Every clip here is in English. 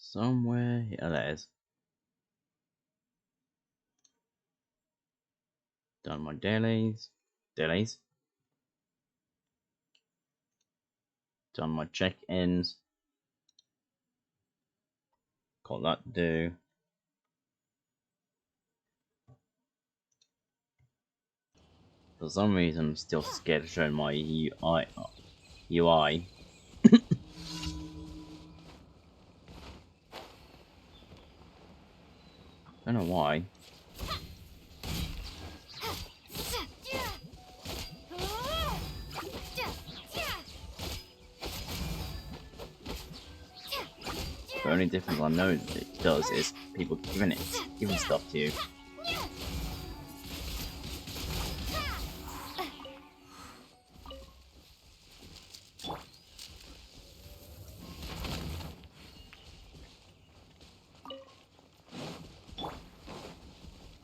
Somewhere here. Oh, there it is. Done my dailies. Done my check-ins. Got that to do. For some reason, I'm still scared of showing my UI. I don't know why. The only difference I know it does is people giving stuff to you.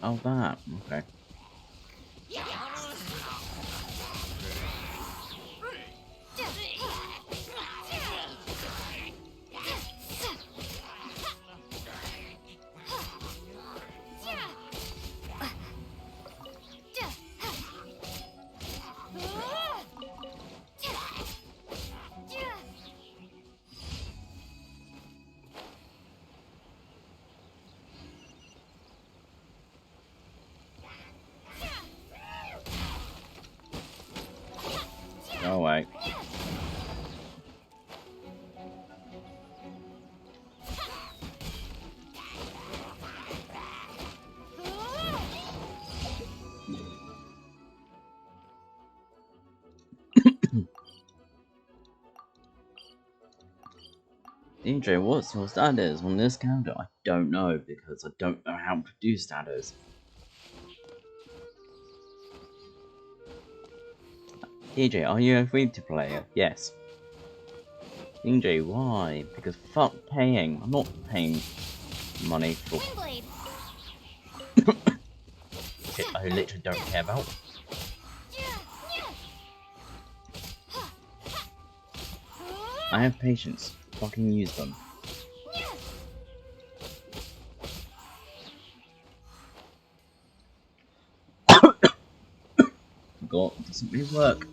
Oh, that. Okay. Go away. DJ, what's your status on this counter? I don't know because I don't know how to do status. DJ, are you a free-to-player? Yes. DJ, why? Because fuck paying. I'm not paying money for shit I literally don't care about. I have patience. Fucking use them. God, it doesn't really work.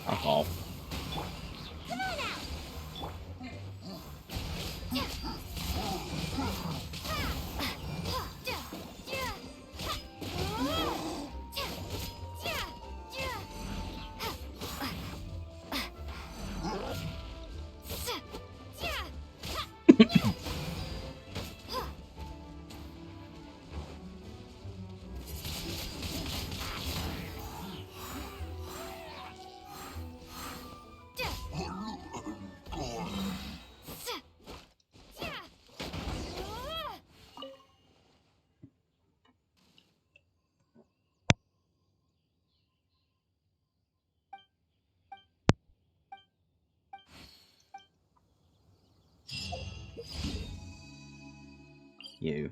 Fuck off. You.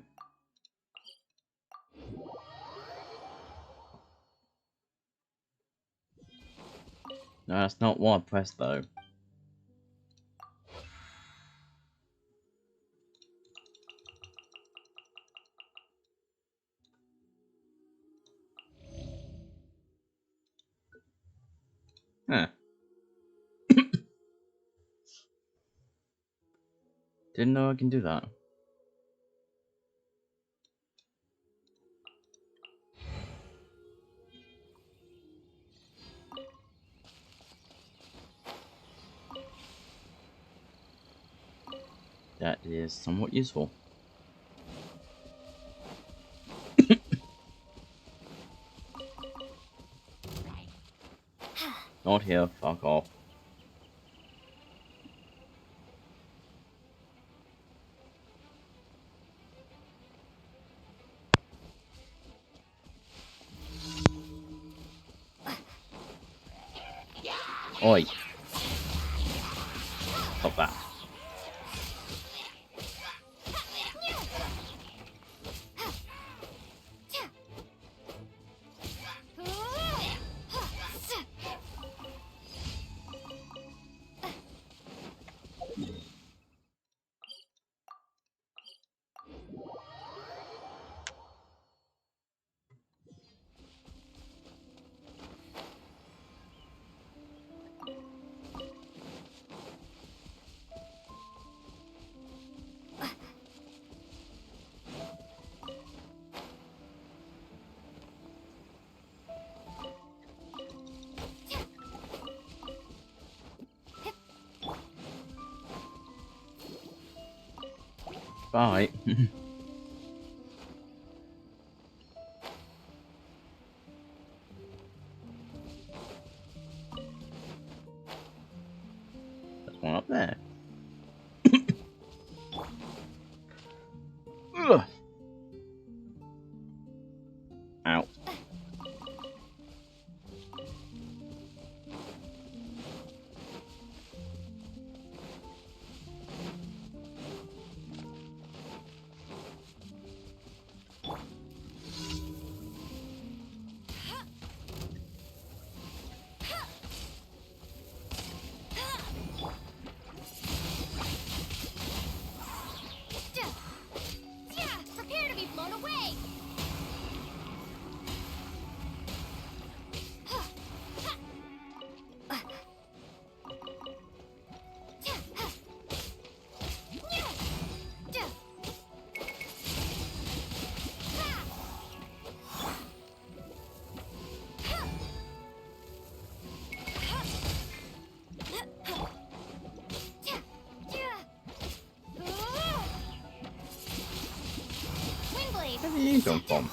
No, that's not what I pressed though. Huh. Didn't know I can do that. That is somewhat useful. Not here, fuck off. Oi. Stop that. Bye. There's one up there. Ugh. Ow. Prepare to be blown away! Where did you come from?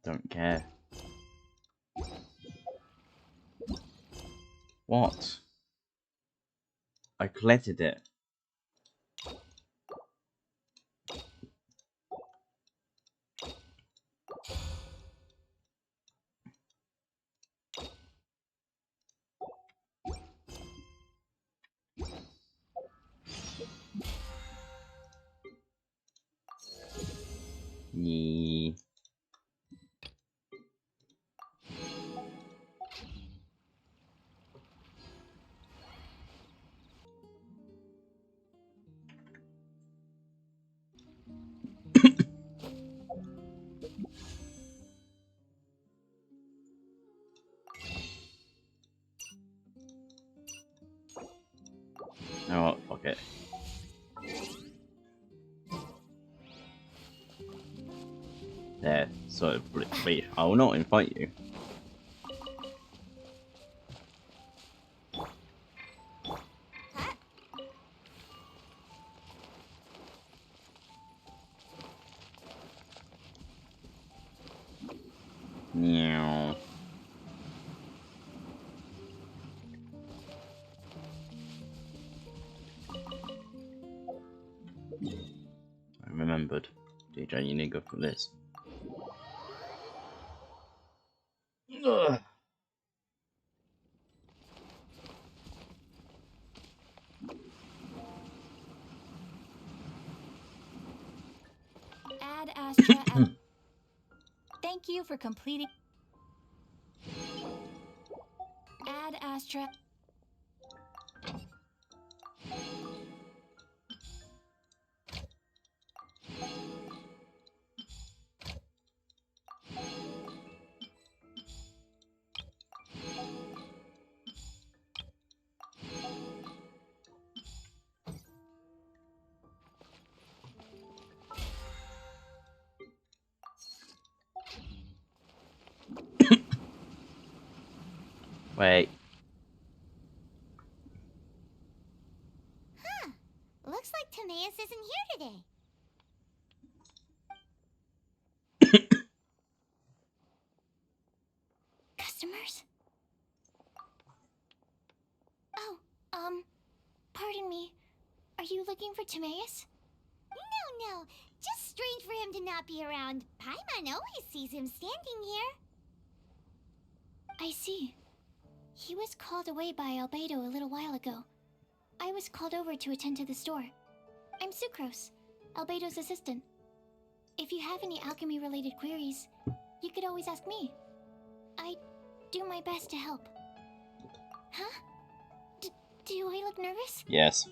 Don't care. What? I collected it. Yee. Oh, fuck it. There, so wait, I will not invite you. Meow. I remembered. DJ, you need to go for this. Ugh. Ad Astra. Thank you for completing. Ad Astra. Wait. Huh. Looks like Timaeus isn't here today. Customers? Oh, pardon me. Are you looking for Timaeus? No. Just strange for him to not be around. Paimon always sees him standing here. I see. He was called away by Albedo a little while ago. I was called over to attend to the store. I'm Sucrose, Albedo's assistant. If you have any alchemy-related queries, you could always ask me. I do my best to help. Huh? Do I look nervous? Yes.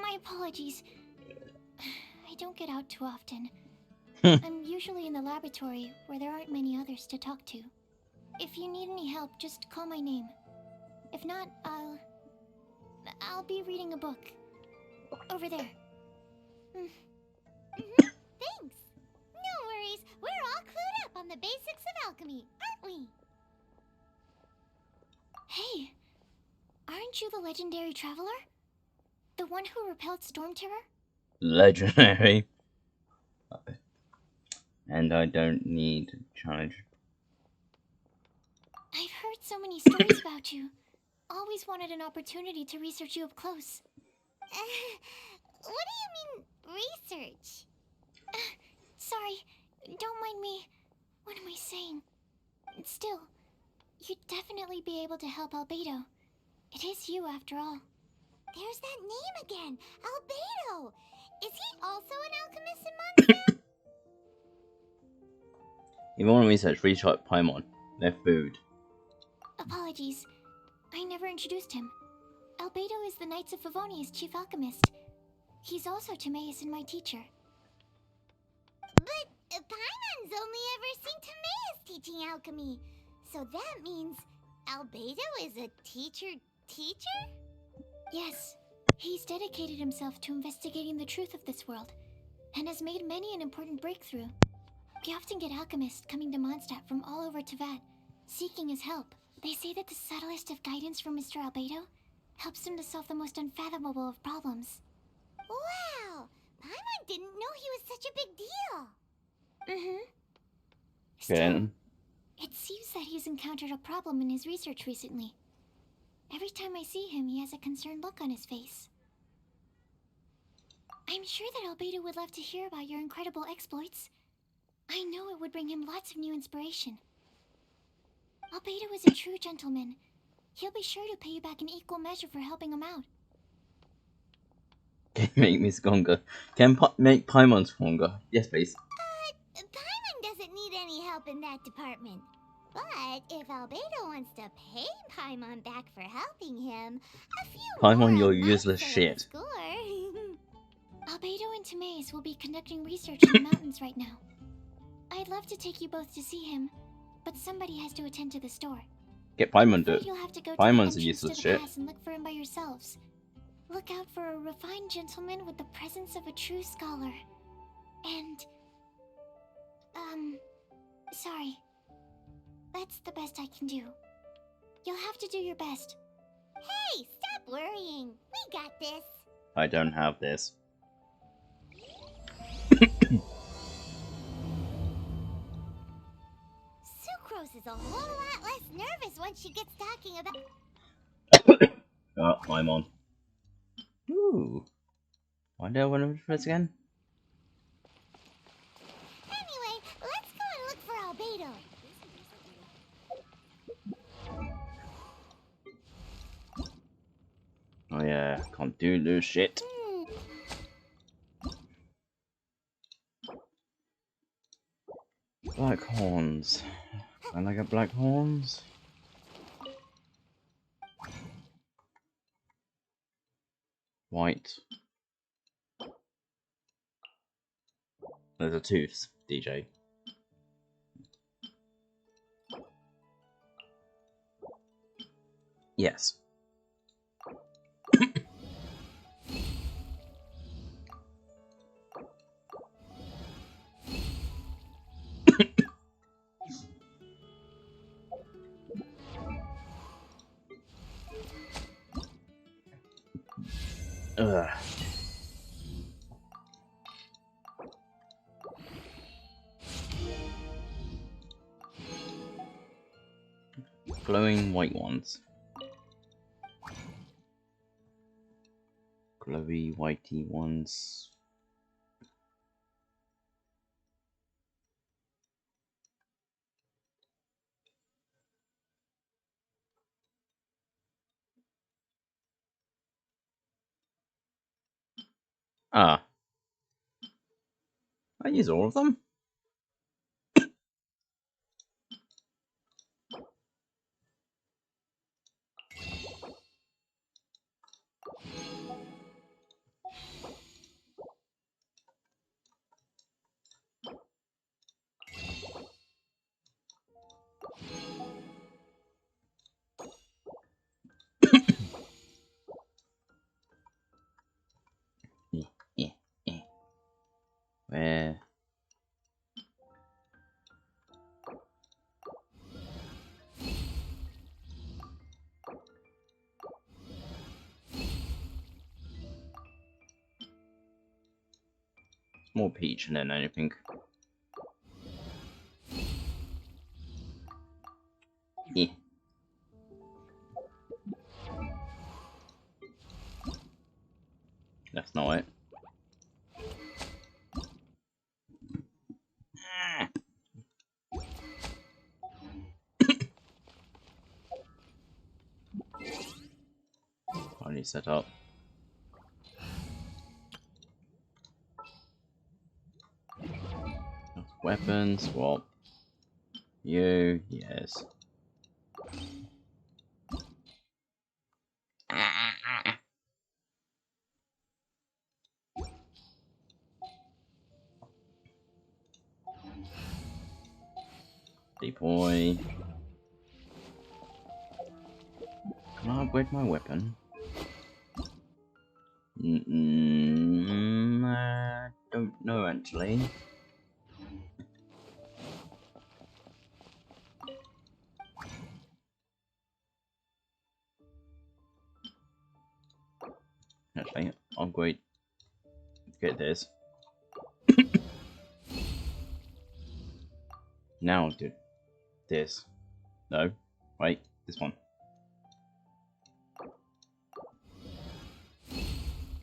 My apologies. I don't get out too often. Hmm. I'm usually in the laboratory where there aren't many others to talk to. If you need any help, just call my name. If not, I'll be reading a book. Over there. Thanks. No worries. We're all clued up. on the basics of alchemy, aren't we? Hey, aren't you the legendary traveler? The one who repelled Storm Terror? Legendary. And I don't need challenge. I've heard so many stories about you. Always wanted an opportunity to research you up close. What do you mean, research? Sorry, don't mind me. What am I saying? Still, you'd definitely be able to help Albedo. It is you, after all. There's that name again, Albedo! Is he also an alchemist in Mondstadt? If you want to research, reach out Paimon. Their food. Apologies. I never introduced him. Albedo is the Knights of Favonia's chief alchemist. He's also Timaeus and my teacher. But Paimon's only ever seen Timaeus teaching alchemy. So that means Albedo is a teacher? Yes. He's dedicated himself to investigating the truth of this world, and has made many an important breakthrough. We often get alchemists coming to Mondstadt from all over Teyvat, seeking his help. They say that the subtlest of guidance from Mr. Albedo helps him to solve the most unfathomable of problems. Wow! Paimon didn't know he was such a big deal! Mm-hmm. Still, it seems that he's encountered a problem in his research recently. Every time I see him, he has a concerned look on his face. I'm sure that Albedo would love to hear about your incredible exploits. I know it would bring him lots of new inspiration. Albedo is a true gentleman. He'll be sure to pay you back in equal measure for helping him out. Can you make me stronger? Can make Paimon stronger? Yes, please. Paimon doesn't need any help in that department. But if Albedo wants to pay Paimon back for helping him, a few Paimon, more you're a month useless settle shit. the score. Albedo and Timaeus will be conducting research in the mountains right now. I'd love to take you both to see him, but somebody has to attend to the store. Get Paimon to it. You'll have to go Paimon's to a the entrance useless to the shit. pass and look for him by yourselves. Look out for a refined gentleman with the presence of a true scholar. And... sorry. That's the best I can do. You'll have to do your best. Hey, stop worrying. We got this. I don't have this. Sucrose is a whole lot less nervous once she gets talking about... Oh, Paimon. Ooh. Why do I want to press again? Anyway, let's go and look for Albedo. Oh yeah, can't do this shit. Black horns. And I got black horns. White. There's a tooth, DJ. Yes. Ugh. Glowing white ones. Glowy whitey ones. Ah. I use all of them. Where? More peach than anything. Yeah. That's not it. I need set up. Weapons, swap. You, yes. Boy. Can I upgrade my weapon? I don't know actually. Actually, I'll get this. Now I'll do this. No, wait, this one.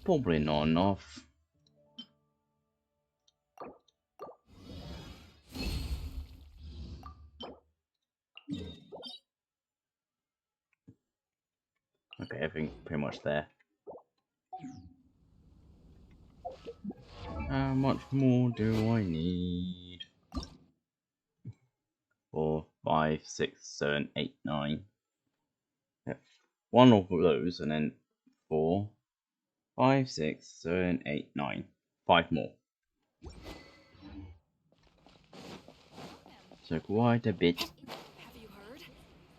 Probably not enough. Okay, everything pretty much there. How much more do I need? 4, 5, 6, 7, 8, 9. Yeah. One of those, and then 4, 5, 6, 7, 8, 9. 5 more. So quite a bit. Have you heard?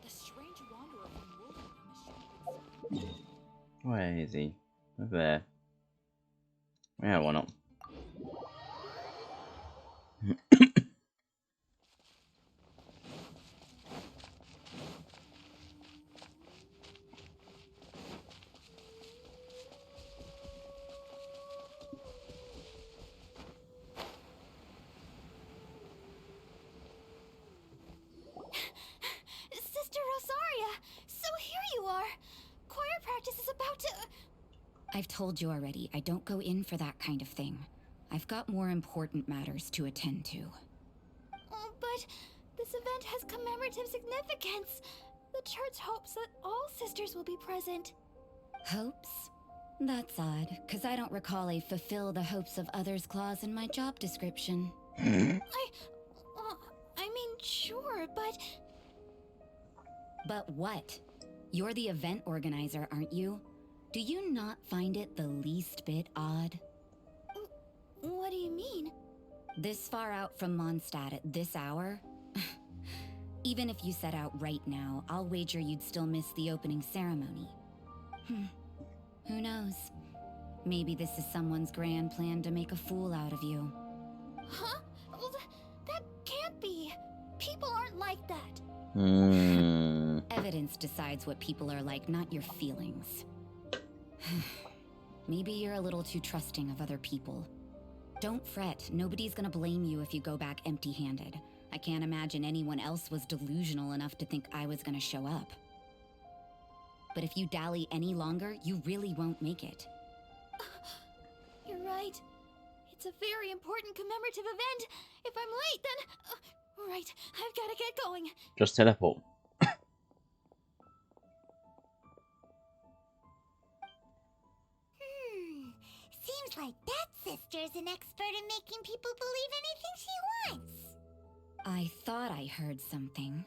The strange wanderer from Wolverine. Where is he? Over there. Yeah, why not? Sister Rosaria, so here you are. Choir practice is about to... I've told you already, I don't go in for that kind of thing. I've got more important matters to attend to. Oh, but this event has commemorative significance. The church hopes that all sisters will be present. Hopes? That's odd, because I don't recall a fulfill the hopes of others clause in my job description. I mean, sure, but... But what? You're the event organizer, aren't you? Do you not find it the least bit odd? What do you mean? This far out from Mondstadt at this hour? Even if you set out right now, I'll wager you'd still miss the opening ceremony. Who knows? Maybe this is someone's grand plan to make a fool out of you. Huh? Well, that can't be. People aren't like that. Evidence decides what people are like, not your feelings. Maybe you're a little too trusting of other people. Don't fret, nobody's gonna blame you if you go back empty-handed. I can't imagine anyone else was delusional enough to think I was gonna show up. But if you dally any longer, you really won't make it. You're right. It's a very important commemorative event. If I'm late, then... right, I've gotta get going. Just teleport. Seems like that sister's an expert in making people believe anything she wants. I thought I heard something.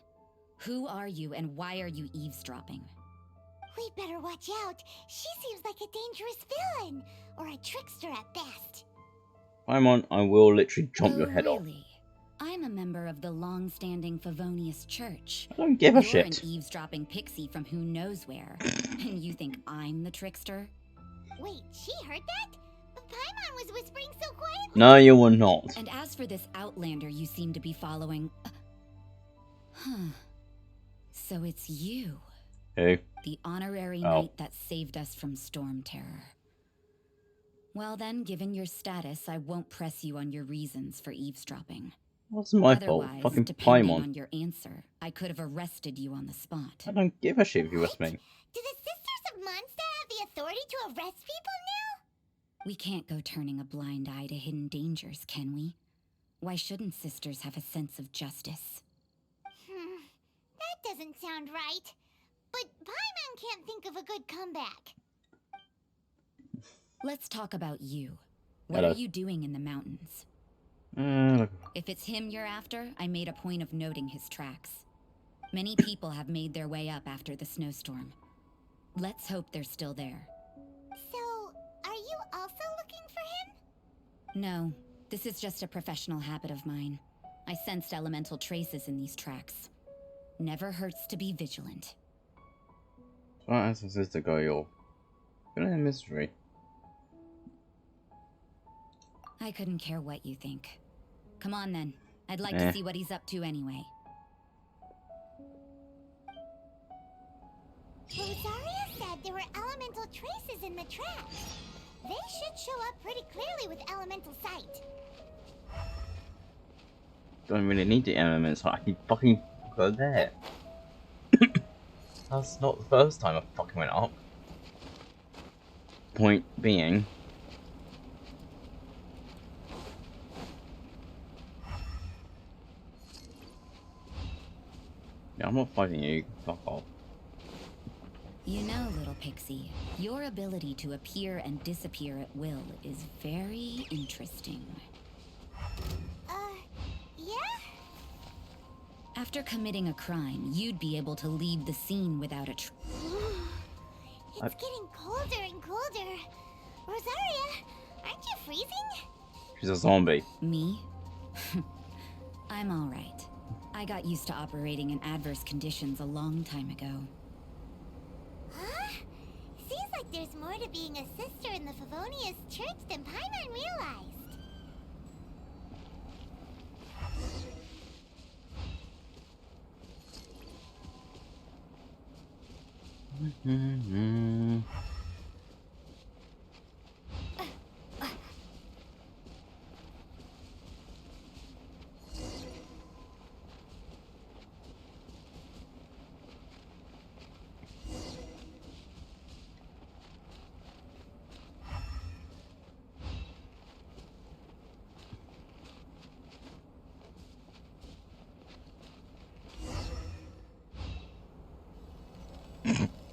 Who are you and why are you eavesdropping? We better watch out. She seems like a dangerous villain, or a trickster at best. I'm on. I will literally chomp your head off. Really? I'm a member of the long-standing Favonius Church. I don't give a You're shit. an eavesdropping pixie from who knows where. And you think I'm the trickster? Wait, she heard that? Paimon was whispering so quietly. No, you will not. And as for this outlander you seem to be following... Huh. So it's you. Who? The honorary Oh. knight that saved us from storm terror. Well then, given your status, I won't press you on your reasons for eavesdropping. What's my fault? Otherwise, Fucking depending Paimon. on your answer, I could have arrested you on the spot. I don't give a shit if you What? arrest me. Do the Sisters of Mondstadt have the authority to arrest people now? We can't go turning a blind eye to hidden dangers, can we? Why shouldn't sisters have a sense of justice? That doesn't sound right. But Paimon can't think of a good comeback. Let's talk about you. What Hello. are you doing in the mountains? If it's him you're after, I made a point of noting his tracks. Many people have made their way up after the snowstorm. Let's hope they're still there. So, are you also looking for him? No, this is just a professional habit of mine. I sensed elemental traces in these tracks. Never hurts to be vigilant. Try as a sister go, you're in a mystery. I couldn't care what you think. Come on then. I'd like Eh. to see what he's up to anyway. Rosaria said there were elemental traces in the tracks. They should show up pretty clearly with elemental sight. Don't really need the elements, so I can fucking go there. That's not the first time I fucking went up. Point being, yeah, I'm not fighting you. Fuck off. You know, little pixie, your ability to appear and disappear at will is very interesting. Yeah? After committing a crime, you'd be able to leave the scene without a It's getting colder and colder. Rosaria, aren't you freezing? She's a zombie. Me? I'm alright. I got used to operating in adverse conditions a long time ago. Huh? Seems like there's more to being a sister in the Favonius Church than Paimon realized.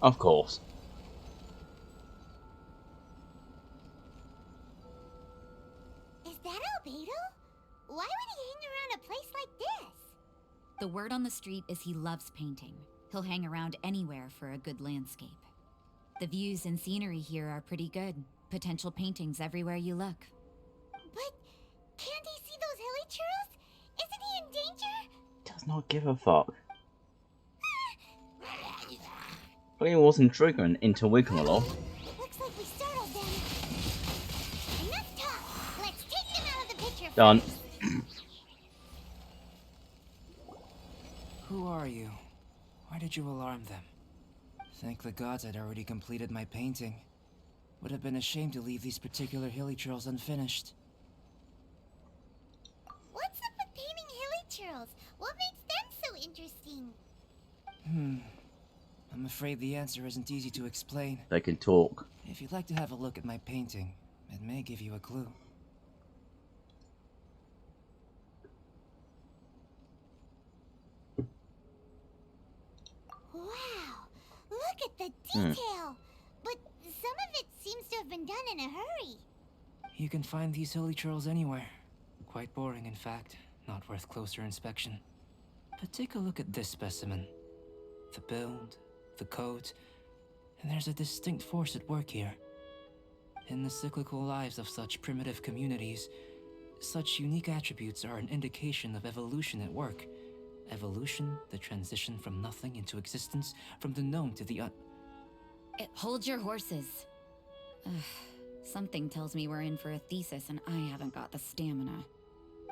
Of course. Is that Albedo? Why would he hang around a place like this? The word on the street is he loves painting. He'll hang around anywhere for a good landscape. The views and scenery here are pretty good. Potential paintings everywhere you look. But can't he see those hilly churros? Isn't he in danger? Does not give a fuck. But he wasn't triggering into Wigglelow. Looks like we startled them. Enough talk. Let's take them out of the picture. Done. Who are you? Why did you alarm them? Thank the gods I'd already completed my painting. Would have been a shame to leave these particular hilly churls unfinished. What's up with painting hilly churls? What makes them so interesting? I'm afraid the answer isn't easy to explain. They can talk. If you'd like to have a look at my painting, it may give you a clue. Wow, look at the detail. But some of it seems to have been done in a hurry. You can find these hilly churls anywhere. Quite boring, in fact. Not worth closer inspection. But take a look at this specimen. The build, the coat, and there's a distinct force at work here. In the cyclical lives of such primitive communities, such unique attributes are an indication of evolution at work. Evolution, the transition from nothing into existence, from the known to the Hold your horses. Ugh, something tells me we're in for a thesis and I haven't got the stamina.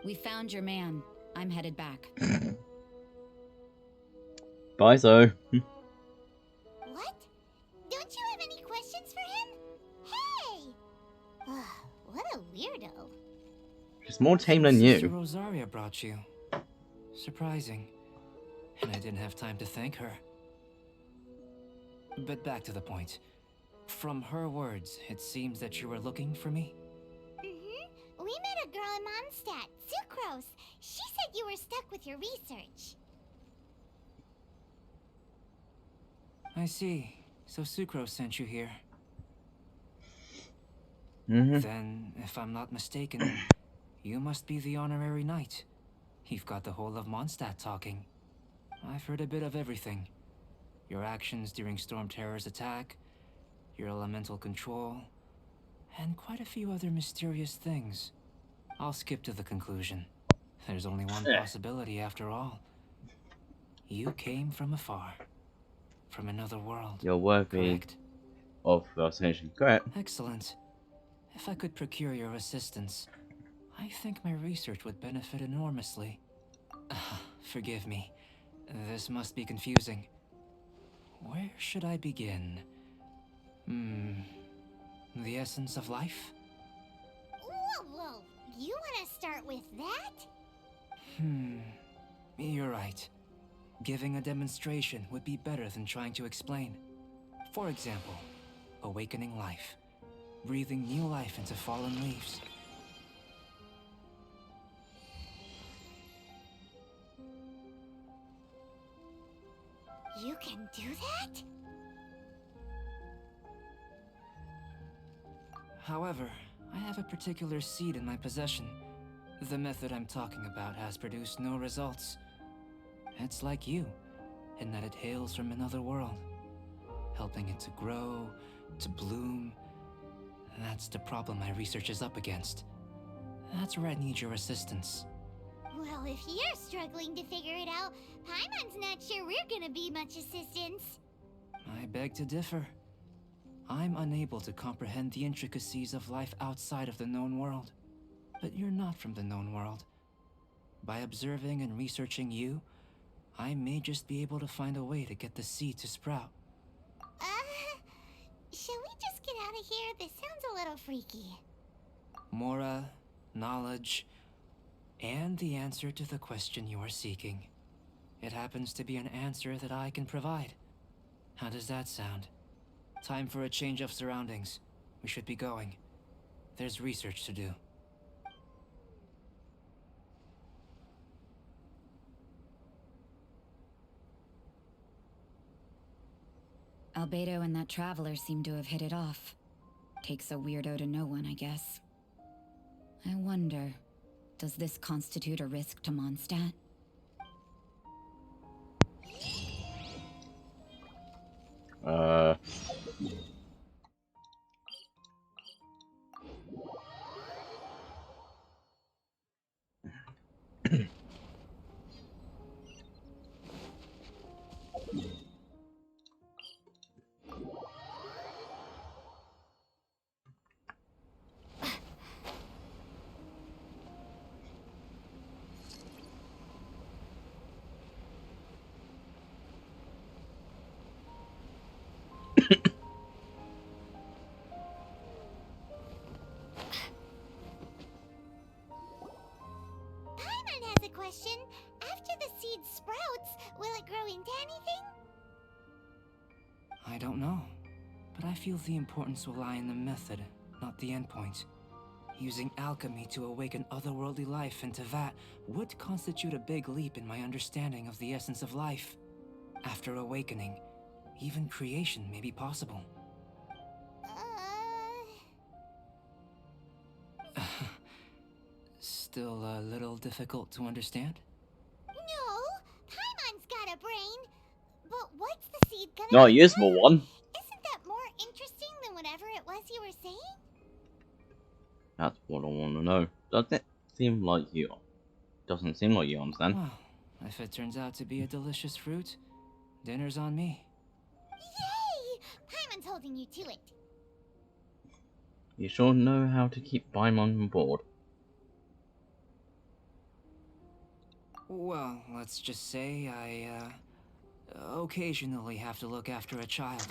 We found your man. I'm headed back. Bye, so. What? Don't you have any questions for him? Hey! more tame So than Sister you. Rosaria brought you. Surprising. And I didn't have time to thank her. But back to the point. From her words, it seems that you were looking for me. Mm-hmm. We met a girl in Mondstadt, Sucrose. She said you were stuck with your research. I see. So Sucrose sent you here. Then, if I'm not mistaken, you must be the honorary knight. You've got the whole of Mondstadt talking. I've heard a bit of everything. Your actions during Storm Terror's attack, your elemental control, and quite a few other mysterious things. I'll skip to the conclusion. There's only one possibility after all. You came from afar. From another world. You're worthy Correct? of assassination. Correct. Excellent. If I could procure your assistance, I think my research would benefit enormously. Forgive me. This must be confusing. Where should I begin? The essence of life? Whoa. You want to start with that? You're right. Giving a demonstration would be better than trying to explain. For example, awakening life. Breathing new life into fallen leaves. You can do that? However, I have a particular seed in my possession. The method I'm talking about has produced no results. It's like you, in that it hails from another world. Helping it to grow, to bloom. That's the problem my research is up against. That's where I need your assistance. Well, if you're struggling to figure it out, Paimon's not sure we're gonna be much assistance. I beg to differ. I'm unable to comprehend the intricacies of life outside of the known world. But you're not from the known world. By observing and researching you, I may just be able to find a way to get the seed to sprout. Shall we just get out of here? This sounds a little freaky. Mora, knowledge, and the answer to the question you are seeking. It happens to be an answer that I can provide. How does that sound? Time for a change of surroundings. We should be going. There's research to do. Albedo and that traveler seem to have hit it off. Takes a weirdo to know one, I guess. I wonder, does this constitute a risk to Mondstadt? Paimon has a question. After the seed sprouts, will it grow into anything? I don't know, but I feel the importance will lie in the method, not the endpoint. Using alchemy to awaken otherworldly life into that would constitute a big leap in my understanding of the essence of life. After awakening, even creation may be possible. Still a little difficult to understand? No. Paimon's got a brain. But what's the seed gonna Not a become? useful one. Isn't that more interesting than whatever it was you were saying? That's what I want to know. Doesn't seem like you understand. Well, if it turns out to be a delicious fruit, dinner's on me. Yay! Paimon's holding you to it. You sure know how to keep Paimon on board. Well, let's just say I, occasionally have to look after a child.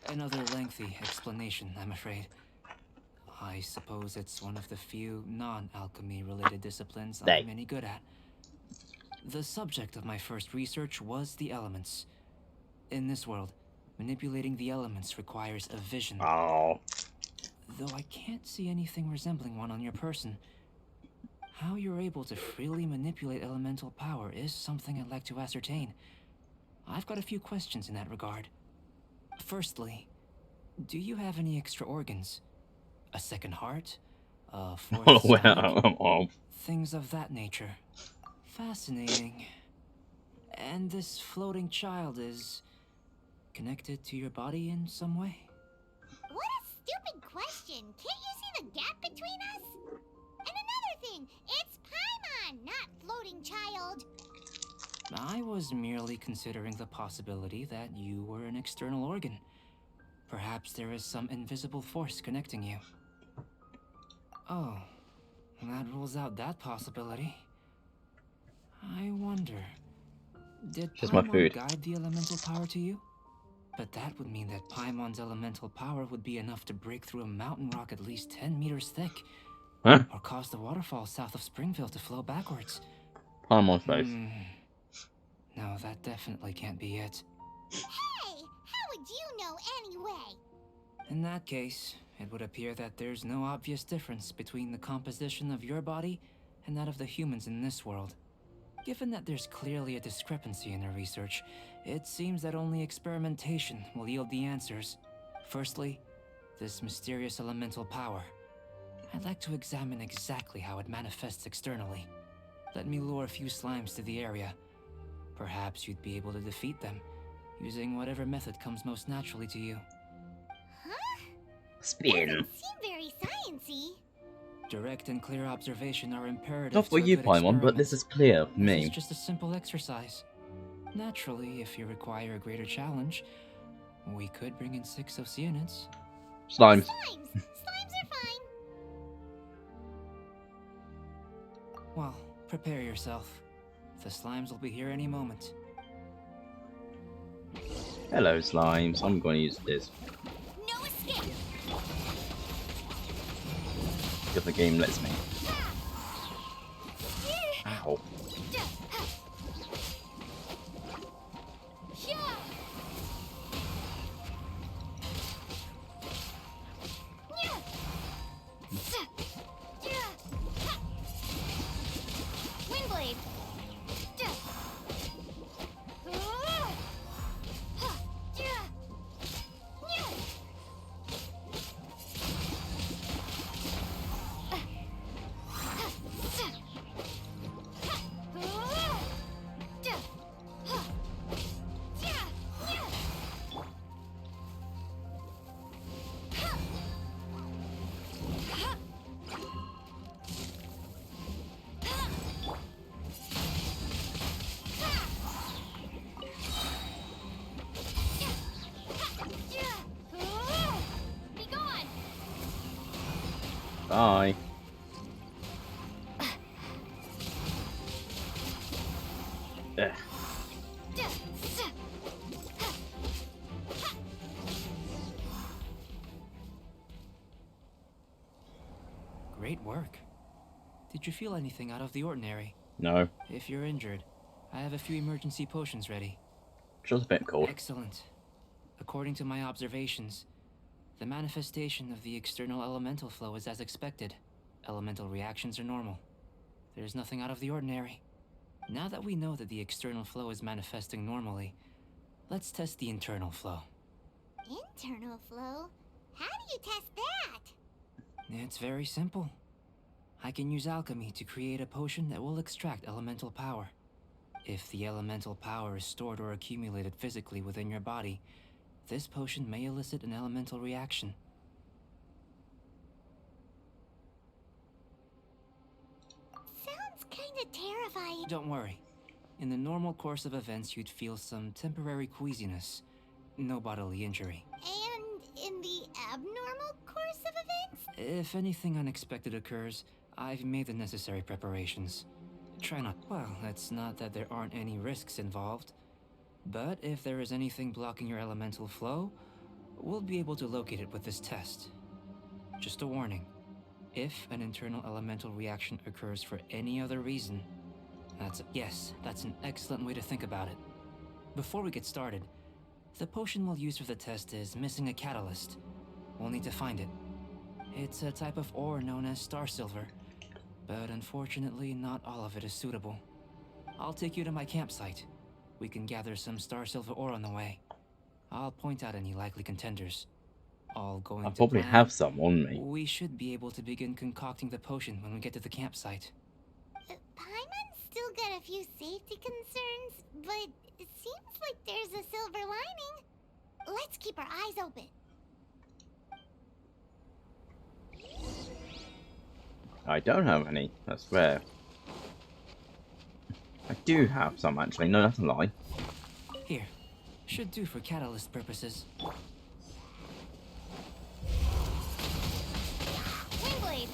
Another lengthy explanation, I'm afraid. I suppose it's one of the few non-alchemy related disciplines They. I'm any good at. The subject of my first research was the elements. In this world, manipulating the elements requires a vision. Oh. Though I can't see anything resembling one on your person, how you're able to freely manipulate elemental power is something I'd like to ascertain. I've got a few questions in that regard. Firstly, do you have any extra organs? A second heart? A fourth stomach? Well, Things of that nature. Fascinating. And this floating child is connected to your body in some way? What a stupid question! Can't you see the gap between us? And another thing, it's Paimon, not floating child. I was merely considering the possibility that you were an external organ. Perhaps there is some invisible force connecting you. Oh, that rules out that possibility. I wonder, did Here's my Paimon food. guide the elemental power to you? But that would mean that Paimon's elemental power would be enough to break through a mountain rock at least 10 meters thick, Huh? or cause the waterfall south of Springville to flow backwards. Paimon's face. No, that definitely can't be it. Hey, how would you know anyway? In that case, it would appear that there's no obvious difference between the composition of your body and that of the humans in this world. Given that there's clearly a discrepancy in their research, it seems that only experimentation will yield the answers. Firstly, this mysterious elemental power. I'd like to examine exactly how it manifests externally. Let me lure a few slimes to the area. Perhaps you'd be able to defeat them, using whatever method comes most naturally to you. Huh? Spin. Doesn't seem very sciencey. Direct and clear observation are imperative Not for to a you, good Paimon, but experiment. this is clear for This is me. just a simple exercise. Naturally, if you require a greater challenge, we could bring in 6 Oceanids. Slimes. Slimes! Slimes are fine. Well, prepare yourself. The slimes will be here any moment. Hello, slimes. I'm going to use this No escape! if the game lets me. Ow. Windblade! Be gone! Bye. Ugh. Great work. Did you feel anything out of the ordinary? No. If you're injured, I have a few emergency potions ready. Just a bit cold. Excellent. According to my observations, the manifestation of the external elemental flow is as expected. Elemental reactions are normal. There's nothing out of the ordinary. Now that we know that the external flow is manifesting normally, let's test the internal flow. Internal flow? How do you test that? It's very simple. I can use alchemy to create a potion that will extract elemental power. If the elemental power is stored or accumulated physically within your body, this potion may elicit an elemental reaction. Sounds kinda terrifying. Don't worry. In the normal course of events, you'd feel some temporary queasiness. No bodily injury. And in the abnormal course of events? If anything unexpected occurs, I've made the necessary preparations. Try not. Well, it's not that there aren't any risks involved. But if there is anything blocking your elemental flow, we'll be able to locate it with this test. Just a warning, If an internal elemental reaction occurs for any other reason, that's an excellent way to think about it. Before we get started, the potion we'll use for the test is missing a catalyst. We'll need to find it. It's a type of ore known as star silver, but unfortunately not all of it is suitable. I'll take you to my campsite. We can gather some star silver ore on the way. I'll point out any likely contenders. All going I to probably plan, have some on me. we should be able to begin concocting the potion when we get to the campsite. Paimon's still got a few safety concerns, but it seems like there's a silver lining. Let's keep our eyes open. I don't have any, that's rare. I do have some actually, no that's a lie. Here, should do for catalyst purposes. Wingblade!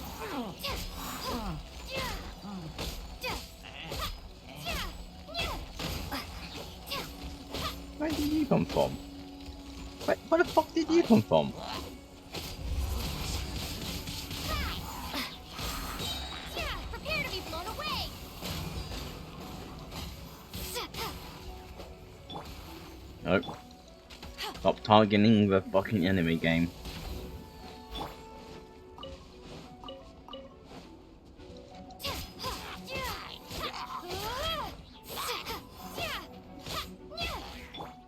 Where did you come from? Where the fuck did you come from? Prepare to be blown away! Nope. Stop targeting the fucking enemy game.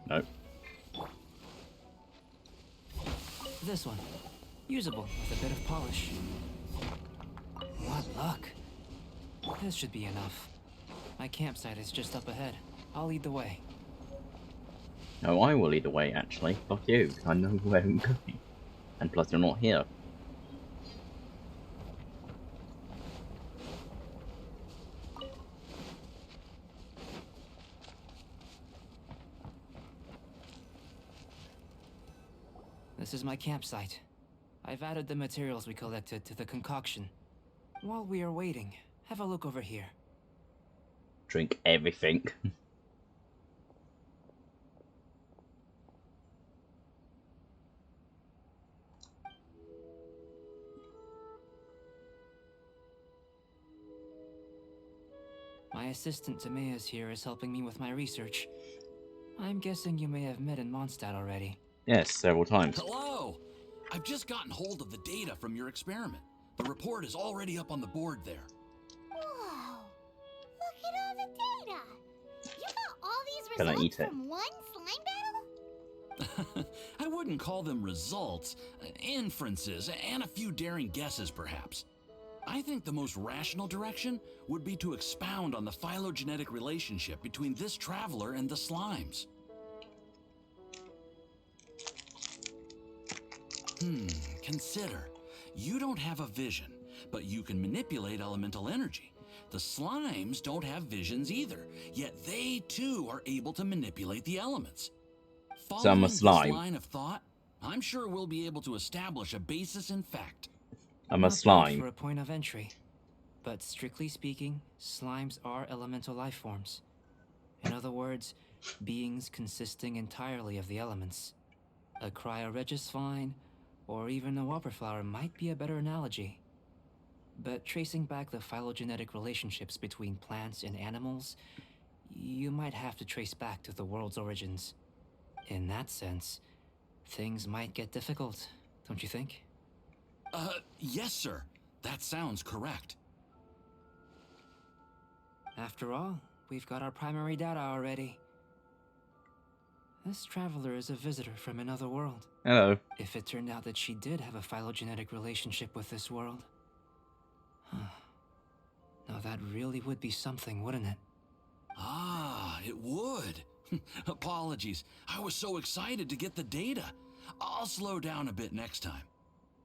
Nope. This one. Usable with a bit of polish. What luck. This should be enough. My campsite is just up ahead. I'll lead the way. No, I will lead the way actually. Fuck you, I know where I'm going. And plus you're not here. This is my campsite. I've added the materials we collected to the concoction. While we are waiting, have a look over here. Drink everything. My assistant Timaeus here is helping me with my research. I'm guessing you may have met in Mondstadt already. Yes, several times. Hello! I've just gotten hold of the data from your experiment. The report is already up on the board there. Whoa! Look at all the data! You got all these Can I results eat it? from one slime battle? I wouldn't call them results, inferences, and a few daring guesses perhaps. I think the most rational direction would be to expound on the phylogenetic relationship between this traveler and the slimes. Consider. You don't have a vision, but you can manipulate elemental energy. The slimes don't have visions either, yet they too are able to manipulate the elements. So I'm a Following this slime. line of thought, I'm sure we'll be able to establish a basis in fact. I'm a Not bad slime. for a point of entry. But strictly speaking, slimes are elemental life forms. In other words, beings consisting entirely of the elements. A cryoregis vine, or even a wildflower might be a better analogy. But tracing back the phylogenetic relationships between plants and animals, you might have to trace back to the world's origins. In that sense, things might get difficult, don't you think? Yes, sir. That sounds correct. After all, we've got our primary data already. This traveler is a visitor from another world. Hello. If it turned out that she did have a phylogenetic relationship with this world. Now that really would be something, wouldn't it? Ah, it would. Apologies. I was so excited to get the data. I'll slow down a bit next time.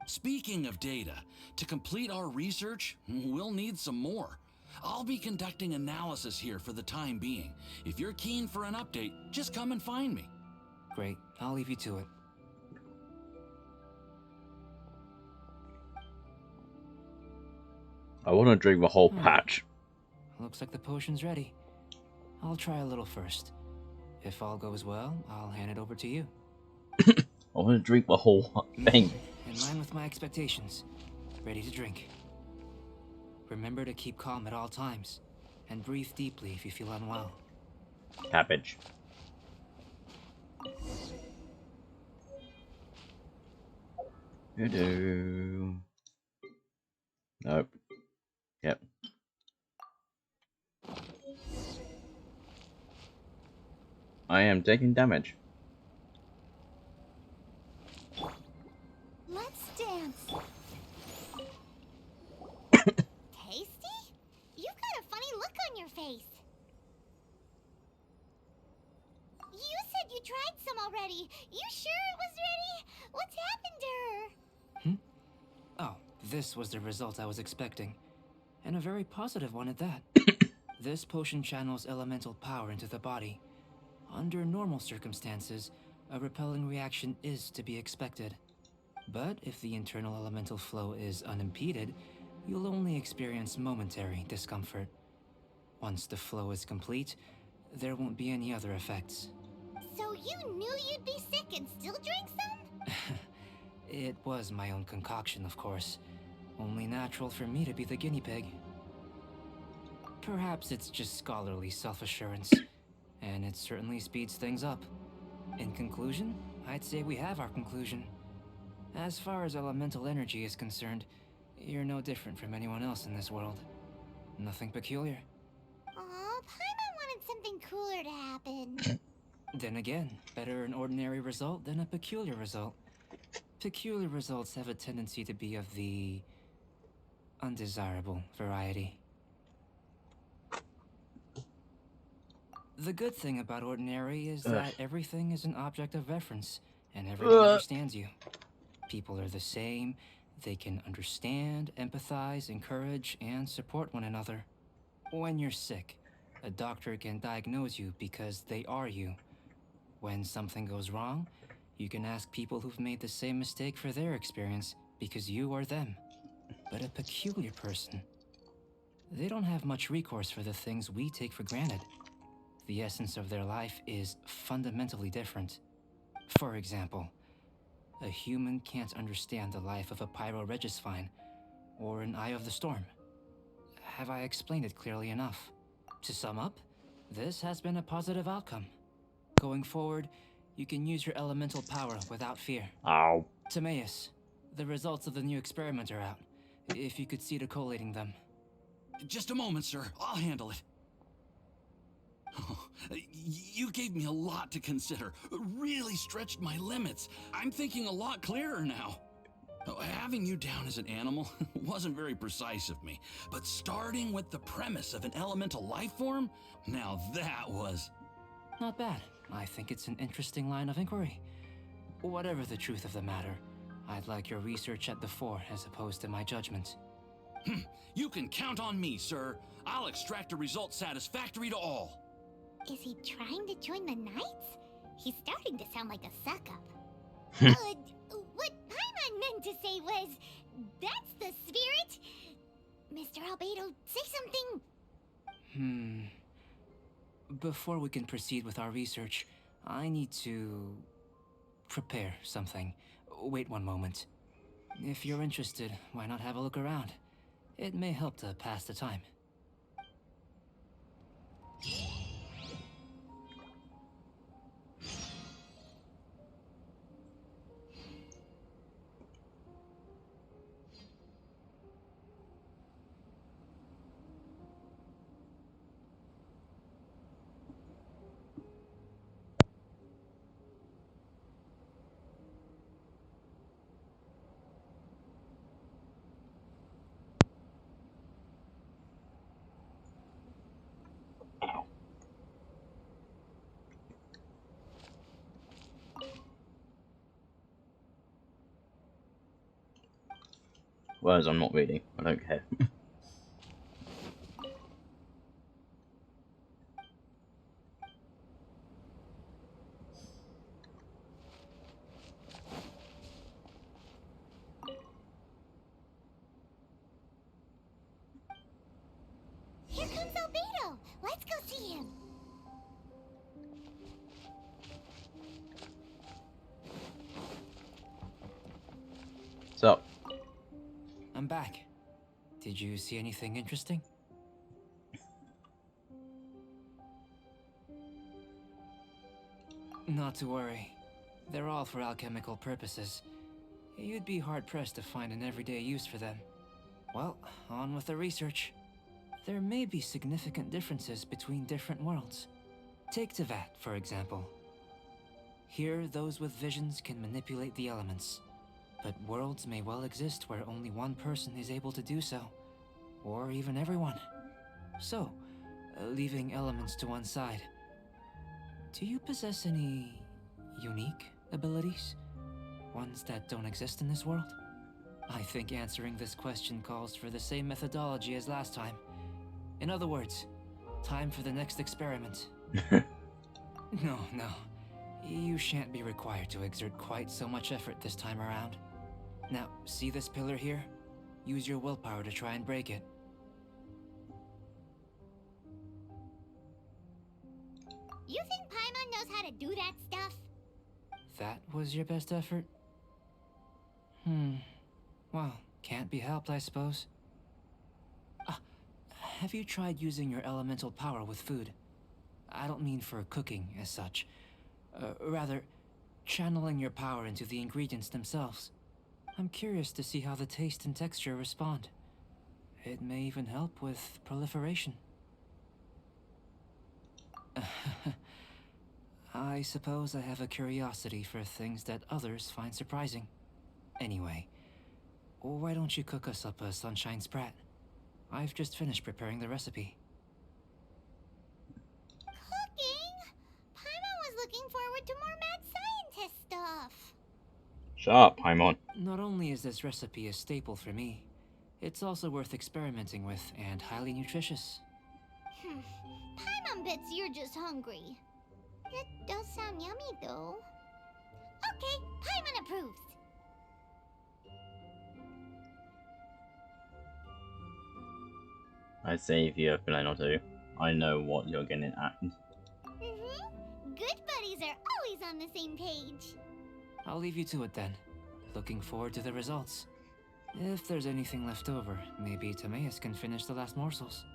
Speaking of data, to complete our research, we'll need some more. I'll be conducting analysis here for the time being. If you're keen for an update, just come and find me. Great, I'll leave you to it. I want to drink the whole patch. Looks like the potion's ready. I'll try a little first. If all goes well, I'll hand it over to you. I want to drink the whole thing. In line with my expectations. Ready to drink. Remember to keep calm at all times, and breathe deeply if you feel unwell. Cabbage. Do. Nope. Yep. I am taking damage. Let's dance. Tasty? You've got a funny look on your face. You said you tried some already. You sure it was ready? What's happened to her? Oh, this was the result I was expecting. And a very positive one at that. This potion channels elemental power into the body. Under normal circumstances, a repelling reaction is to be expected. But if the internal elemental flow is unimpeded, you'll only experience momentary discomfort. Once the flow is complete, there won't be any other effects. So you knew you'd be sick and still drank some? It was my own concoction, of course. Only natural for me to be the guinea pig. Perhaps it's just scholarly self-assurance, and it certainly speeds things up. In conclusion, I'd say we have our conclusion. As far as elemental energy is concerned, you're no different from anyone else in this world. Nothing peculiar. Aw, Paimon wanted something cooler to happen. Then again, better an ordinary result than a peculiar result. Peculiar results have a tendency to be of the undesirable variety. The good thing about ordinary is that everything is an object of reference, and everyone understands you. People are the same, they can understand, empathize, encourage, and support one another. When you're sick, a doctor can diagnose you because they are you. When something goes wrong, you can ask people who've made the same mistake for their experience because you are them. But a peculiar person, they don't have much recourse for the things we take for granted. The essence of their life is fundamentally different. For example, a human can't understand the life of a pyroregisvine or an eye of the storm. Have I explained it clearly enough? To sum up, this has been a positive outcome. Going forward, you can use your elemental power without fear. Ow. Timaeus, the results of the new experiment are out. If you could see to collating them. Just a moment, sir. I'll handle it. Oh, you gave me a lot to consider. Really stretched my limits. I'm thinking a lot clearer now. Having you down as an animal wasn't very precise of me, but starting with the premise of an elemental life form, now that was... Not bad. I think it's an interesting line of inquiry. Whatever the truth of the matter, I'd like your research at the fore as opposed to my judgment. You can count on me, sir. I'll extract a result satisfactory to all. Is he trying to join the Knights? He's starting to sound like a suck-up. What Paimon meant to say was, that's the spirit. Mr. Albedo, say something. Before we can proceed with our research, I need to prepare something. Wait one moment. If you're interested, why not have a look around? It may help to pass the time. Words I'm not reading. I don't care. Here comes Albedo. Let's go see him. So, I'm back. Did you see anything interesting? Not to worry. They're all for alchemical purposes. You'd be hard-pressed to find an everyday use for them. Well, on with the research. There may be significant differences between different worlds. Take Tevat, for example. Here, those with visions can manipulate the elements. But worlds may well exist where only one person is able to do so. Or even everyone. So, leaving elements to one side. Do you possess any unique abilities? Ones that don't exist in this world? I think answering this question calls for the same methodology as last time. In other words, time for the next experiment. No. You shan't be required to exert quite so much effort this time around. Now, see this pillar here? Use your willpower to try and break it. You think Paimon knows how to do that stuff? That was your best effort? Well, can't be helped, I suppose. Have you tried using your elemental power with food? I don't mean for cooking, as such. Rather, channeling your power into the ingredients themselves. I'm curious to see how the taste and texture respond. It may even help with proliferation. I suppose I have a curiosity for things that others find surprising. Anyway, why don't you cook us up a sunshine sprat? I've just finished preparing the recipe. Cooking? Paimon was looking forward to more mad scientist stuff. Shut up, Paimon. Not only is this recipe a staple for me, it's also worth experimenting with and highly nutritious. Paimon bets you're just hungry. It does sound yummy, though. Okay, Paimon approves. I save you a plan or two. I know what you're getting at. Good buddies are always on the same page. I'll leave you to it then. Looking forward to the results. If there's anything left over, maybe Timaeus can finish the last morsels.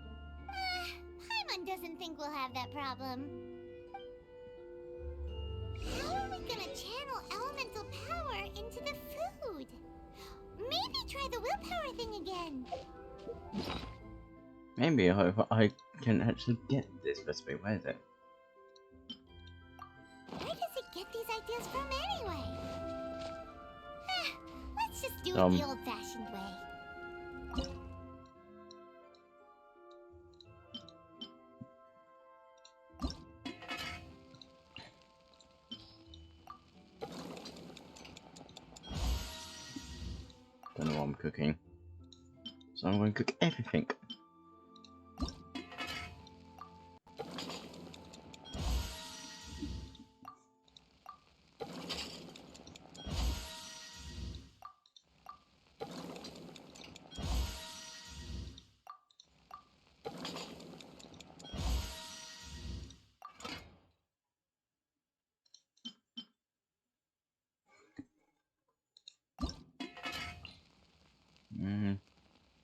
Paimon doesn't think we'll have that problem. How are we gonna channel elemental power into the food? Maybe try the willpower thing again. Maybe I can actually get this recipe. Where is it? Where does it get these ideas from anyway? Let's just do it the old-fashioned way. Don't know what I'm cooking. So I'm going to cook everything.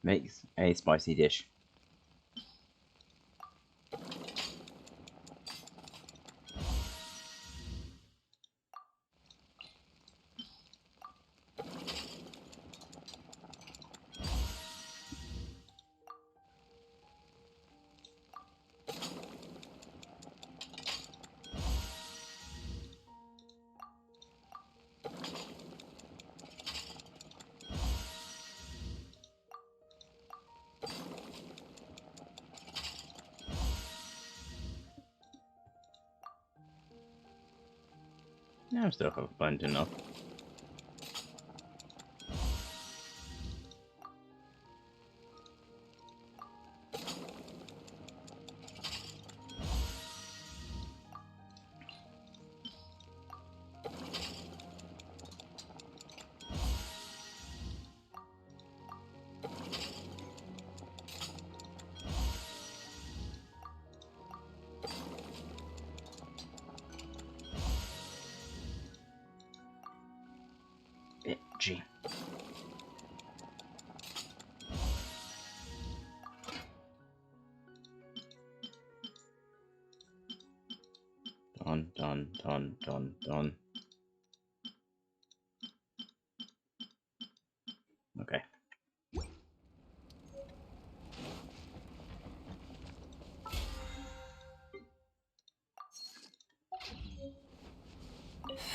Makes a spicy dish. Yeah, I still have plenty enough. Itchy. done, done. Okay.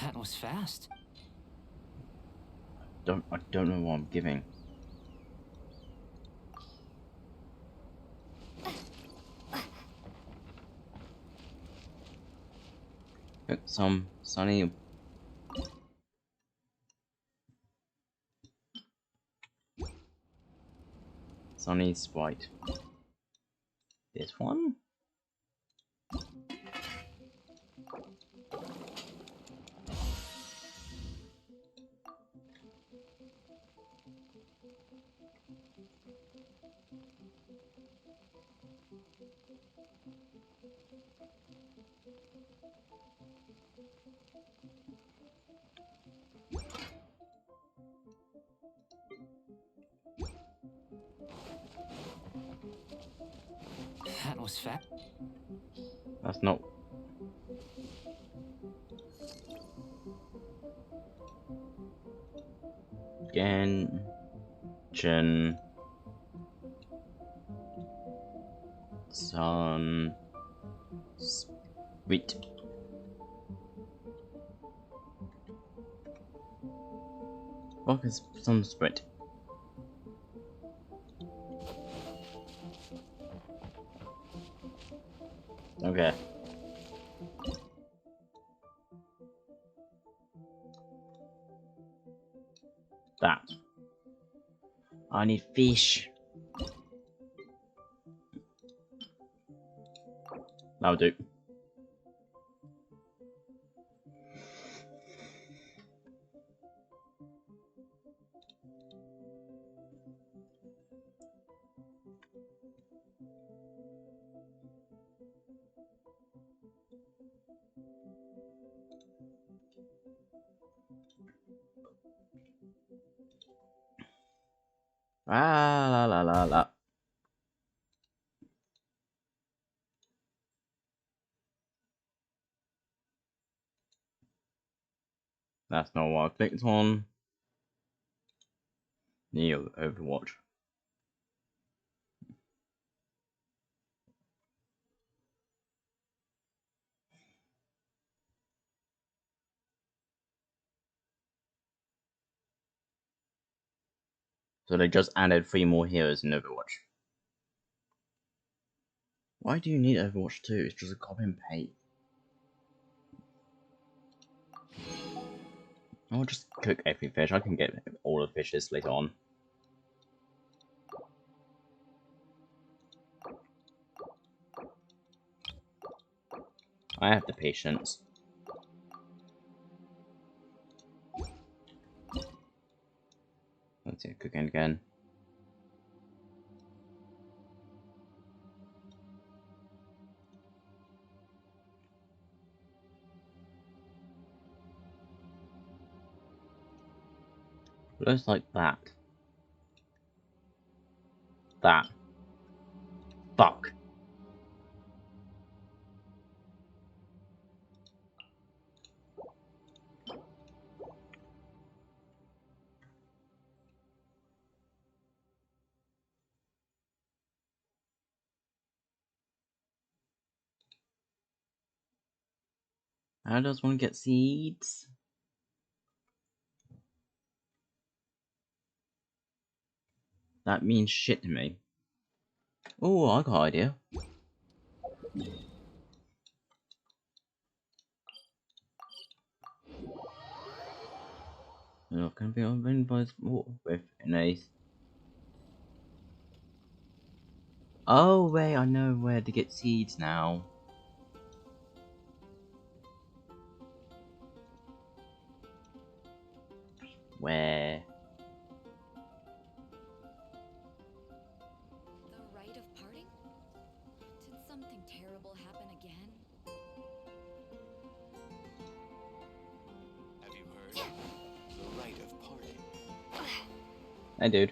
That was fast. I don't know what I'm giving. Put some sunny. Sunny Sprite. This one? That was fast. That's not. Genshin. Sun. Sweet. What is some Sprite? Okay. That. I need fish. That'll do. Ah, la la la la. That's not what I clicked on. Neo Overwatch. So they just added 3 more heroes in Overwatch. Why do you need Overwatch 2? It's just a copy and paste. I'll just cook every fish. I can get all the fishes later on. I have the patience. Let's see, cooking again. Looks like that. That. Fuck. How does one get seeds? That means shit to me. Oh, I got an idea. Not gonna be opened by with an ace. Oh wait, I know where to get seeds now. Where? The rite of parting? Did something terrible happen again? Have you heard? The rite of parting. Hey dude.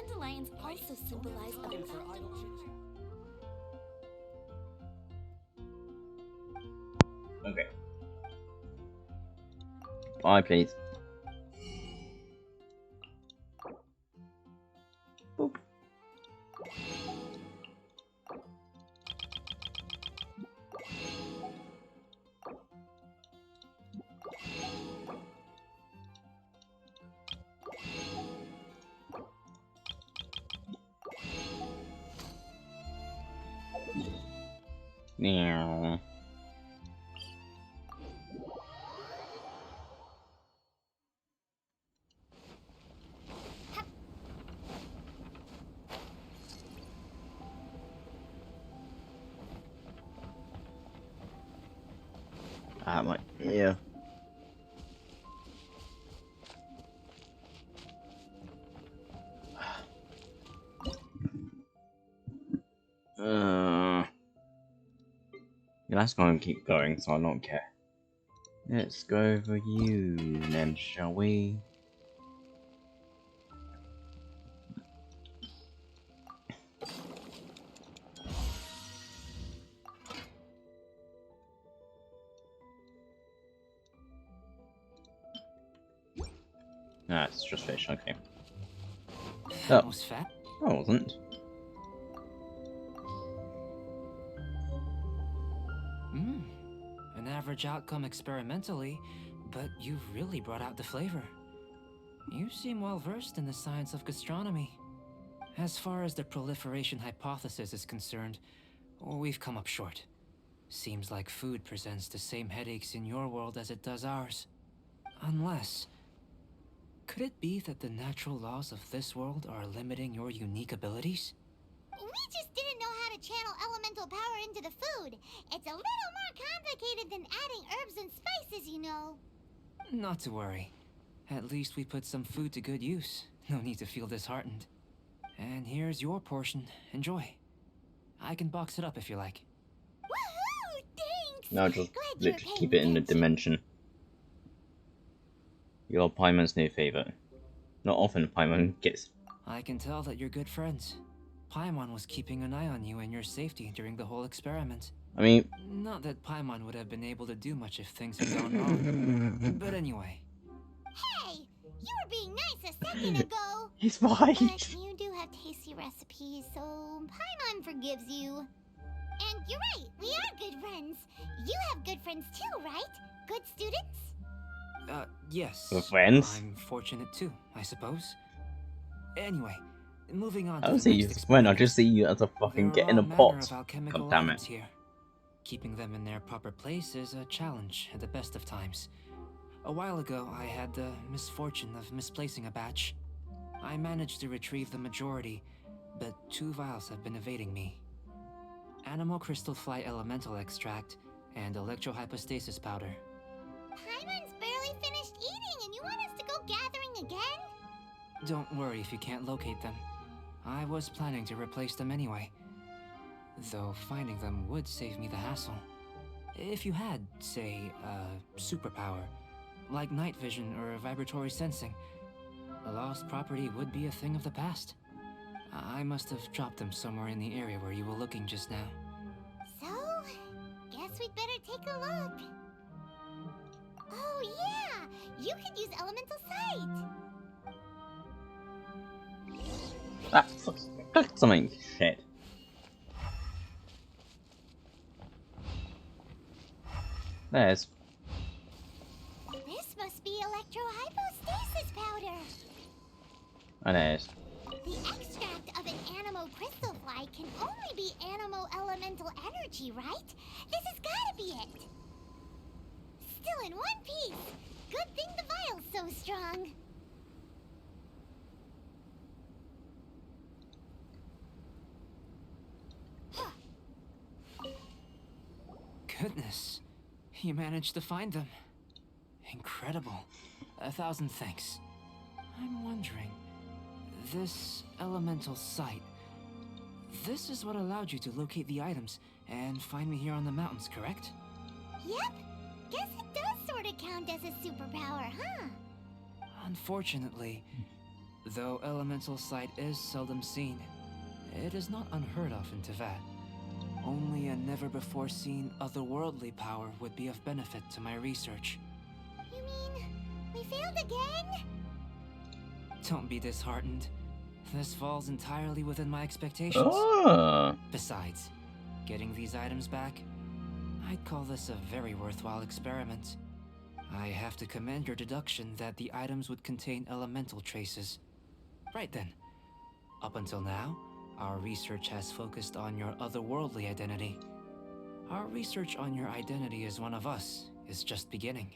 dandelions also symbolize other Okay. 5, please. Boop. Meow. My ear. Yeah, that's going to keep going, so I don't care. Let's go for you then, shall we? Ah, it's just fish, okay. That was fat. I wasn't. An average outcome experimentally, but you've really brought out the flavor. You seem well versed in the science of gastronomy. As far as the proliferation hypothesis is concerned, we've come up short. Seems like food presents the same headaches in your world as it does ours. Unless... could it be that the natural laws of this world are limiting your unique abilities? We just didn't know how to channel elemental power into the food. It's a little more complicated than adding herbs and spices, you know. Not to worry. At least we put some food to good use. No need to feel disheartened. And here's your portion. Enjoy. I can box it up if you like. Woohoo! Thanks! No, just Glad you were literally paying keep it in the attention. dimension. You're Paimon's new favorite. Not often Paimon gets. I can tell that you're good friends. Paimon was keeping an eye on you and your safety during the whole experiment. I mean, Not that Paimon would have been able to do much if things had gone wrong. But anyway. Hey! You were being nice a second ago! he's right. But you do have tasty recipes, so Paimon forgives you. And you're right, we are good friends. You have good friends too, right? Good students? Yes. We're friends? I'm fortunate too, I suppose. Anyway, moving on I to don't the see you next as a friend, I experiment. just see you as a fucking There get in are a all manner pot. of alchemical God damn items it. here. Keeping them in their proper place is a challenge at the best of times. A while ago, I had the misfortune of misplacing a batch. I managed to retrieve the majority, but 2 vials have been evading me. Animal crystal fly elemental extract and electrohypostasis powder. Paimon's barely finished eating and you want us to go gathering again? Don't worry if you can't locate them. I was planning to replace them anyway. Though finding them would save me the hassle. If you had, say, a superpower, like night vision or vibratory sensing, a lost property would be a thing of the past. I must have dropped them somewhere in the area where you were looking just now. So, guess we'd better take a look. Oh yeah! You could use elemental sight! Ah, fuck something. Shit. There's. This must be electrohypostasis powder! And there's. The extract of an animo crystal fly can only be animo elemental energy, right? This has gotta be it! Still in one piece! Good thing the vial's so strong! Goodness, you managed to find them. Incredible. 1,000 thanks. I'm wondering, this elemental sight, this is what allowed you to locate the items and find me here on the mountains, correct? Yep! Guess it does sorta count as a superpower, huh? Unfortunately, Though elemental sight is seldom seen, it is not unheard of in Teyvat. Only a never-before-seen otherworldly power would be of benefit to my research. You mean we failed again? Don't be disheartened. This falls entirely within my expectations. Oh. Besides, getting these items back, I'd call this a very worthwhile experiment. I have to commend your deduction that the items would contain elemental traces. Right then. Up until now, our research has focused on your otherworldly identity. Our research on your identity as one of us is just beginning.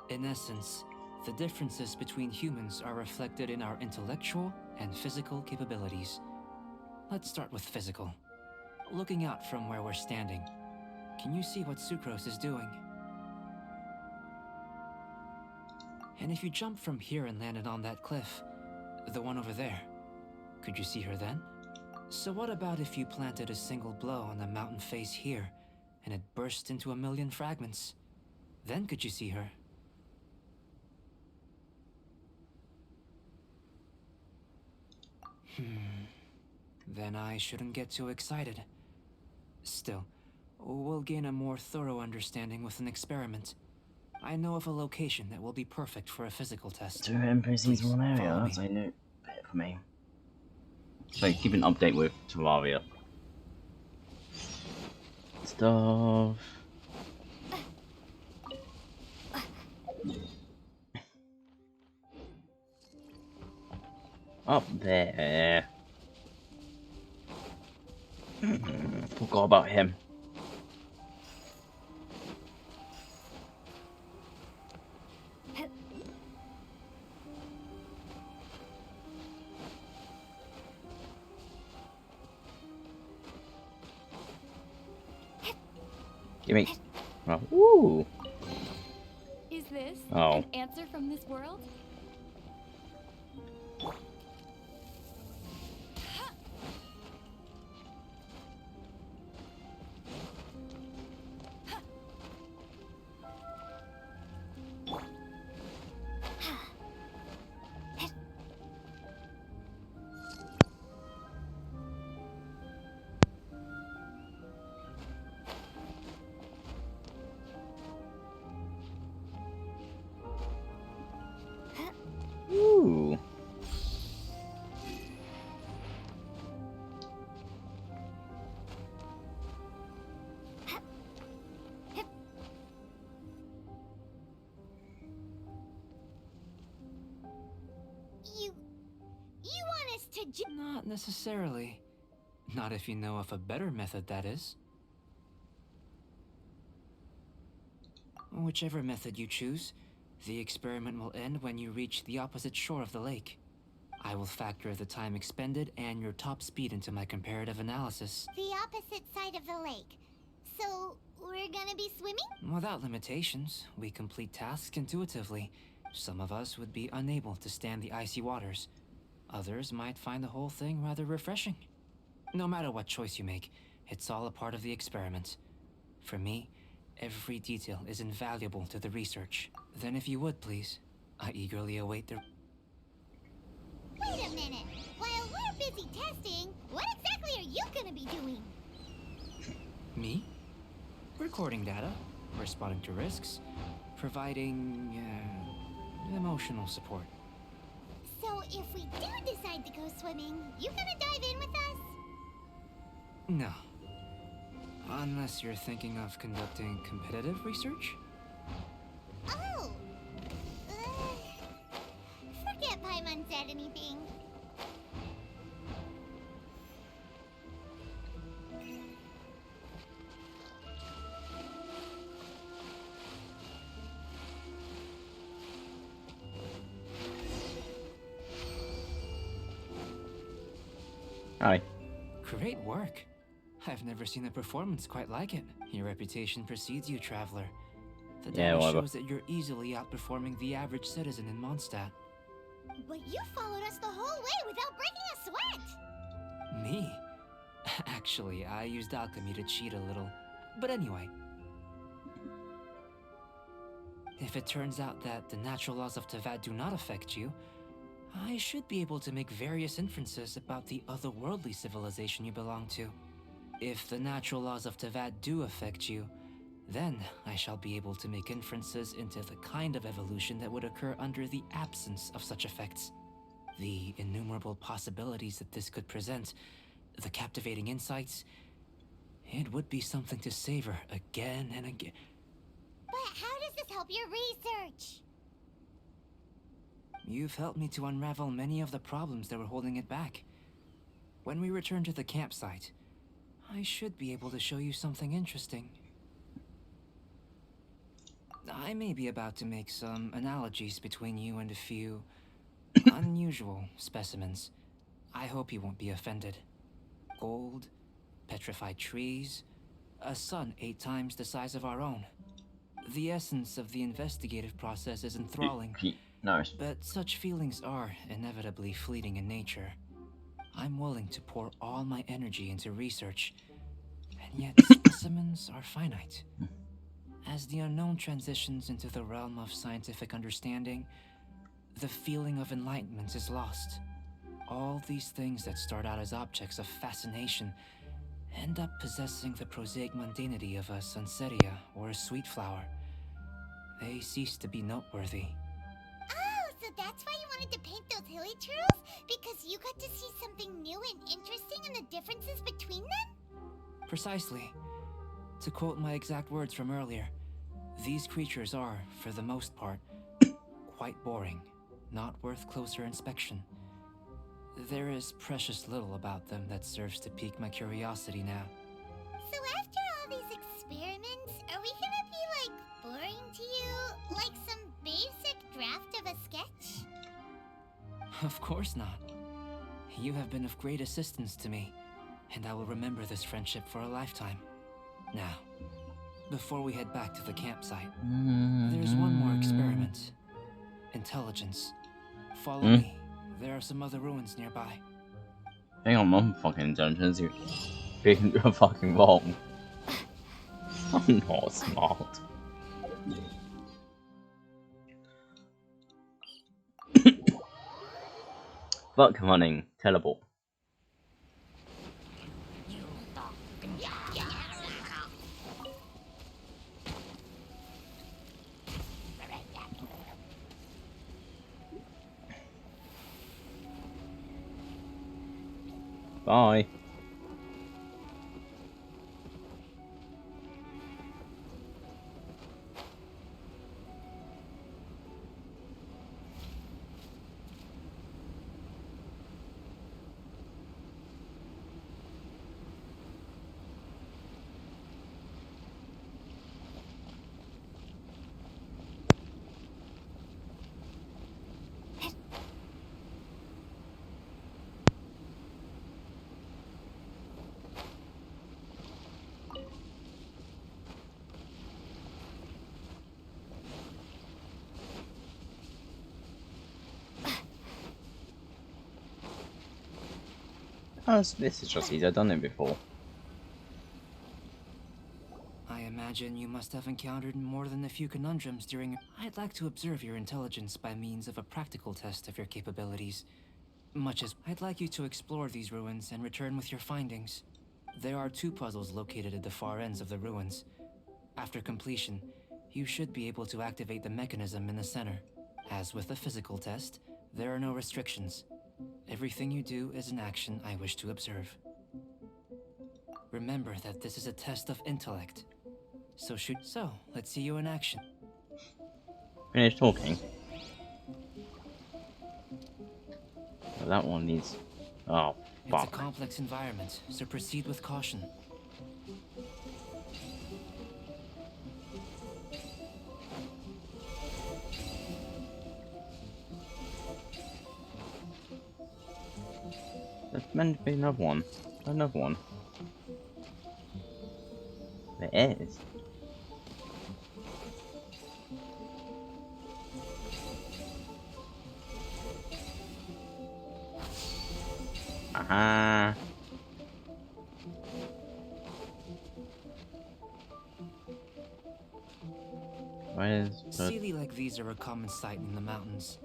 In essence, the differences between humans are reflected in our intellectual and physical capabilities. Let's start with physical. Looking out from where we're standing, can you see what Sucrose is doing? And if you jumped from here and landed on that cliff, the one over there, could you see her then? So what about if you planted a single blow on the mountain face here, and it burst into a million fragments? Then could you see her? Then I shouldn't get too excited. Still, we'll gain a more thorough understanding with an experiment. I know of a location that will be perfect for a physical test. 2 NPCs in one area, follow that's me. a new bit for me. So keep an update with Terraria. Stuff. Up there. Forgot about him. Gimme. Oh. Ooh. Is this Oh. an answer from this world? Ooh. You want us to Not necessarily. Not if you know of a better method, that is. Whichever method you choose, the experiment will end when you reach the opposite shore of the lake. I will factor the time expended and your top speed into my comparative analysis. the opposite side of the lake? So we're gonna be swimming? Without limitations, we complete tasks intuitively. Some of us would be unable to stand the icy waters. Others might find the whole thing rather refreshing. No matter what choice you make, it's all a part of the experiment. For me, every detail is invaluable to the research. Then if you would, please, I eagerly await the... Wait a minute. While we're busy testing, what exactly are you gonna be doing? Me? Recording data, responding to risks, providing, emotional support. So if we do decide to go swimming, you gonna dive in with us? No. Unless you're thinking of conducting competitive research? Oh! Forget Paimon said anything. Hi. Great work. I've never seen a performance quite like it. Your reputation precedes you, Traveler. The Yeah, data whatever. shows that you're easily outperforming the average citizen in Mondstadt. But you followed us the whole way without breaking a sweat! Me? Actually, I used alchemy to cheat a little. But anyway, if it turns out that the natural laws of Tavad do not affect you, I should be able to make various inferences about the otherworldly civilization you belong to. If the natural laws of Tavad do affect you, then I shall be able to make inferences into the kind of evolution that would occur under the absence of such effects. The innumerable possibilities that this could present, the captivating insights, it would be something to savor again and again. But how does this help your research? You've helped me to unravel many of the problems that were holding it back. When we return to the campsite, I should be able to show you something interesting. I may be about to make some analogies between you and a few unusual specimens. I hope you won't be offended. Gold, petrified trees, a sun 8 times the size of our own. The essence of the investigative process is enthralling, Nice. but such feelings are inevitably fleeting in nature. I'm willing to pour all my energy into research, and yet specimens are finite. As the unknown transitions into the realm of scientific understanding, the feeling of enlightenment is lost. All these things that start out as objects of fascination end up possessing the prosaic mundanity of a Sunsetia or a sweet flower. They cease to be noteworthy. Oh, so that's why you wanted to paint those hilly turtles? Because you got to see something new and interesting in the differences between them? Precisely. To quote my exact words from earlier, these creatures are, for the most part, quite boring, not worth closer inspection. There is precious little about them that serves to pique my curiosity now. So after all these experiments, are we gonna be, like, boring to you? Like some basic draft of a sketch? Of course not. You have been of great assistance to me, and I will remember this friendship for a lifetime. Now, before we head back to the campsite, there's one more experiment. Intelligence. Follow me. There are some other ruins nearby. Hang on, I'm fucking intelligence. You're fucking wrong. I'm not smart. Fuck running. Teleport. Bye. Oh, this is just easy. I've done it before. I imagine you must have encountered more than a few conundrums during... I'd like to observe your intelligence by means of a practical test of your capabilities. Much as I'd like you to explore these ruins and return with your findings. There are 2 puzzles located at the far ends of the ruins. After completion, you should be able to activate the mechanism in the center. As with the physical test, there are no restrictions. Everything you do is an action I wish to observe. Remember that this is a test of intellect. So let's see you in action. Finish talking. Well, that one needs... Oh, It's a fuck. complex environment, so proceed with caution. There's meant to be another one. Another one. There is. Aha. Where's the... Sealy like these are a common sight in the mountains.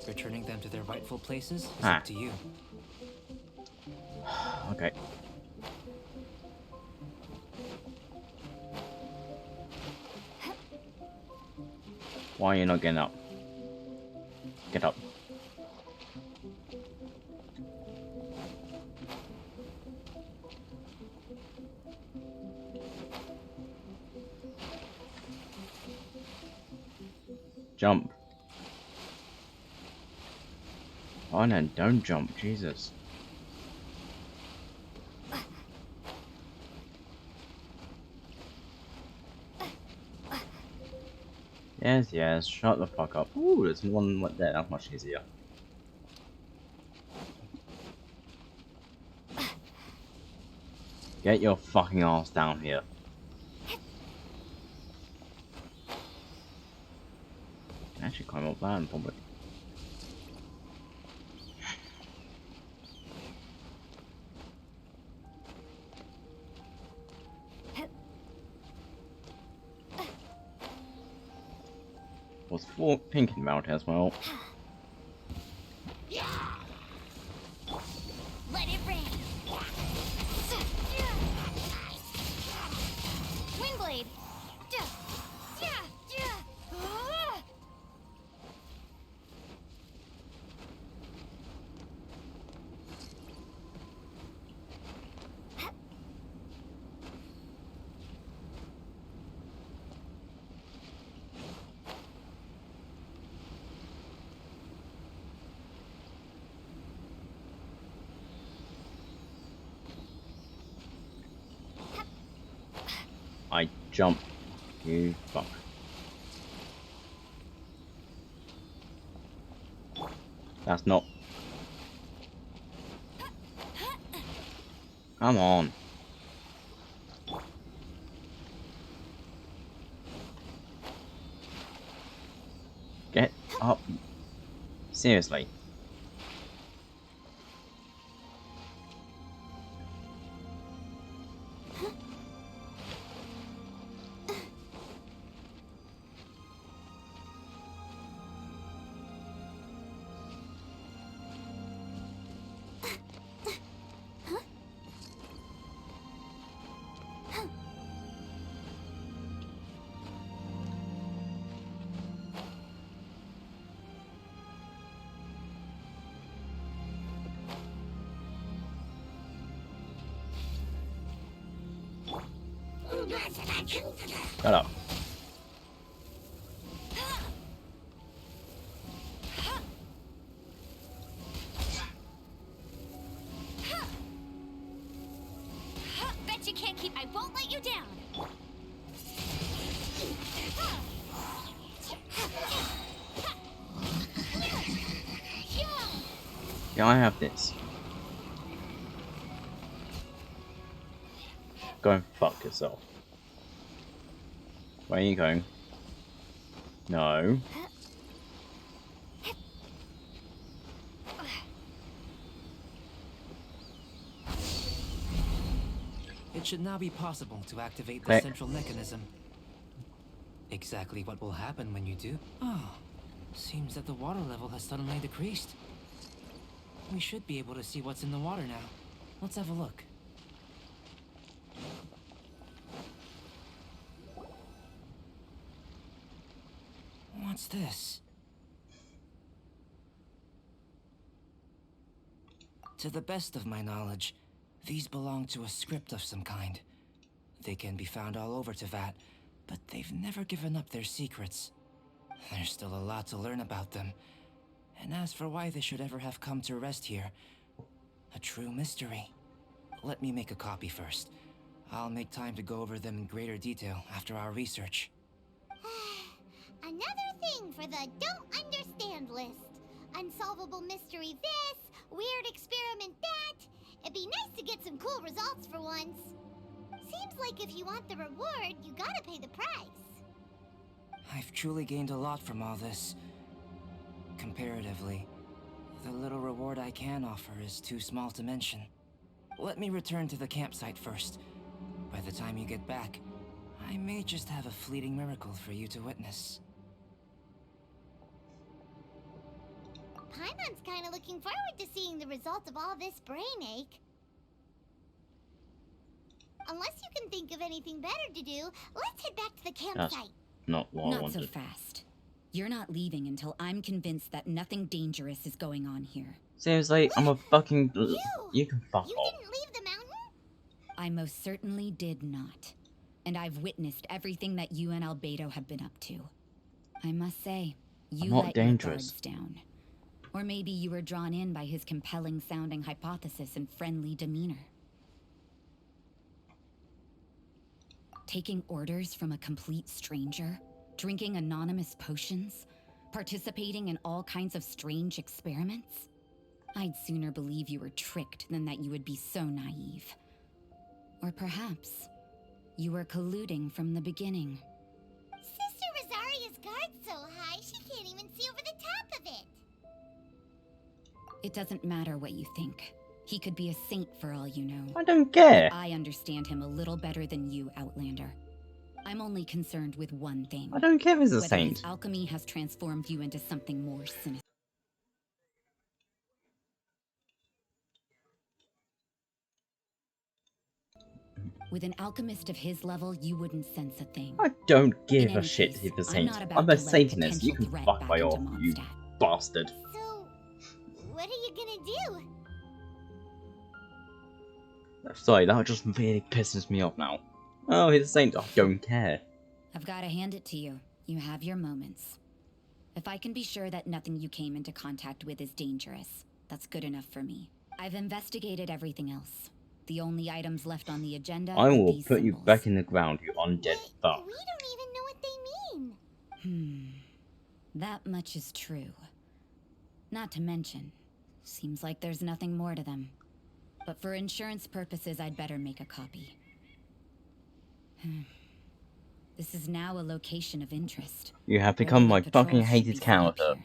Returning them to their rightful places is Ah. up to you. Okay. Why are you not getting up? Get up. Jump. Oh no, don't jump, Jesus. Yes, yes, shut the fuck up. Ooh, there's one right there, that's much easier. Get your fucking ass down here. Can actually climb up that and probably. Was thinking about it as well. Let it rain. Windblade. I jump. You fuck. That's not. Come on. Get up. Seriously. Shut up. Bet you can't keep. I won't let you down. Yeah, I have this. Go and fuck yourself. Where are you going? No. It should now be possible to activate the Click. central mechanism. Exactly what will happen when you do? Oh, seems that the water level has suddenly decreased. We should be able to see what's in the water now. Let's have a look. What's this? To the best of my knowledge, these belong to a script of some kind. They can be found all over Teyvat, but they've never given up their secrets. There's still a lot to learn about them. And as for why they should ever have come to rest here, a true mystery. Let me make a copy first. I'll make time to go over them in greater detail after our research. Another thing for the don't understand list. Unsolvable mystery this, weird experiment that. It'd be nice to get some cool results for once. Seems like if you want the reward, you gotta pay the price. I've truly gained a lot from all this. Comparatively, the little reward I can offer is too small to mention. Let me return to the campsite first. By the time you get back, I may just have a fleeting miracle for you to witness. Paimon's kinda looking forward to seeing the result of all this brain ache. Unless you can think of anything better to do, let's head back to the campsite. Not what I Not so wanted. fast. You're not leaving until I'm convinced that nothing dangerous is going on here. Seriously, I'm a fucking. You can fuck You off. didn't leave the mountain? I most certainly did not. And I've witnessed everything that you and Albedo have been up to. I must say, you not let dangerous. your guards down. Or maybe you were drawn in by his compelling sounding hypothesis and friendly demeanor. Taking orders from a complete stranger, drinking anonymous potions, participating in all kinds of strange experiments? I'd sooner believe you were tricked than that you would be so naive. Or perhaps you were colluding from the beginning. Sister Rosaria's guard's so high, she can't even see over the top of it. It doesn't matter what you think. He could be a saint for all you know. I don't care. I understand him a little better than you, Outlander. I'm only concerned with one thing. I don't care if he's a Whether saint. his alchemy has transformed you into something more sinister. With an alchemist of his level, you wouldn't sense a thing. I don't In give any a shit case, if he's a I'm saint. not about I'm to a let a Satanist. You potential can threat fuck back my into off, you Mondstadt. bastard. So, what are you gonna do? Sorry, that just really pisses me off now. Oh, he's a saint. I don't care. I've got to hand it to you. You have your moments. If I can be sure that nothing you came into contact with is dangerous, that's good enough for me. I've investigated everything else. The only items left on the agenda I are will these put you symbols. back in the ground, you undead But fuck. we don't even know what they mean. That much is true. Not to mention, seems like there's nothing more to them. But for insurance purposes, I'd better make a copy. This is now a location of interest. You have become my Regular fucking patrols should hated be set up character. here.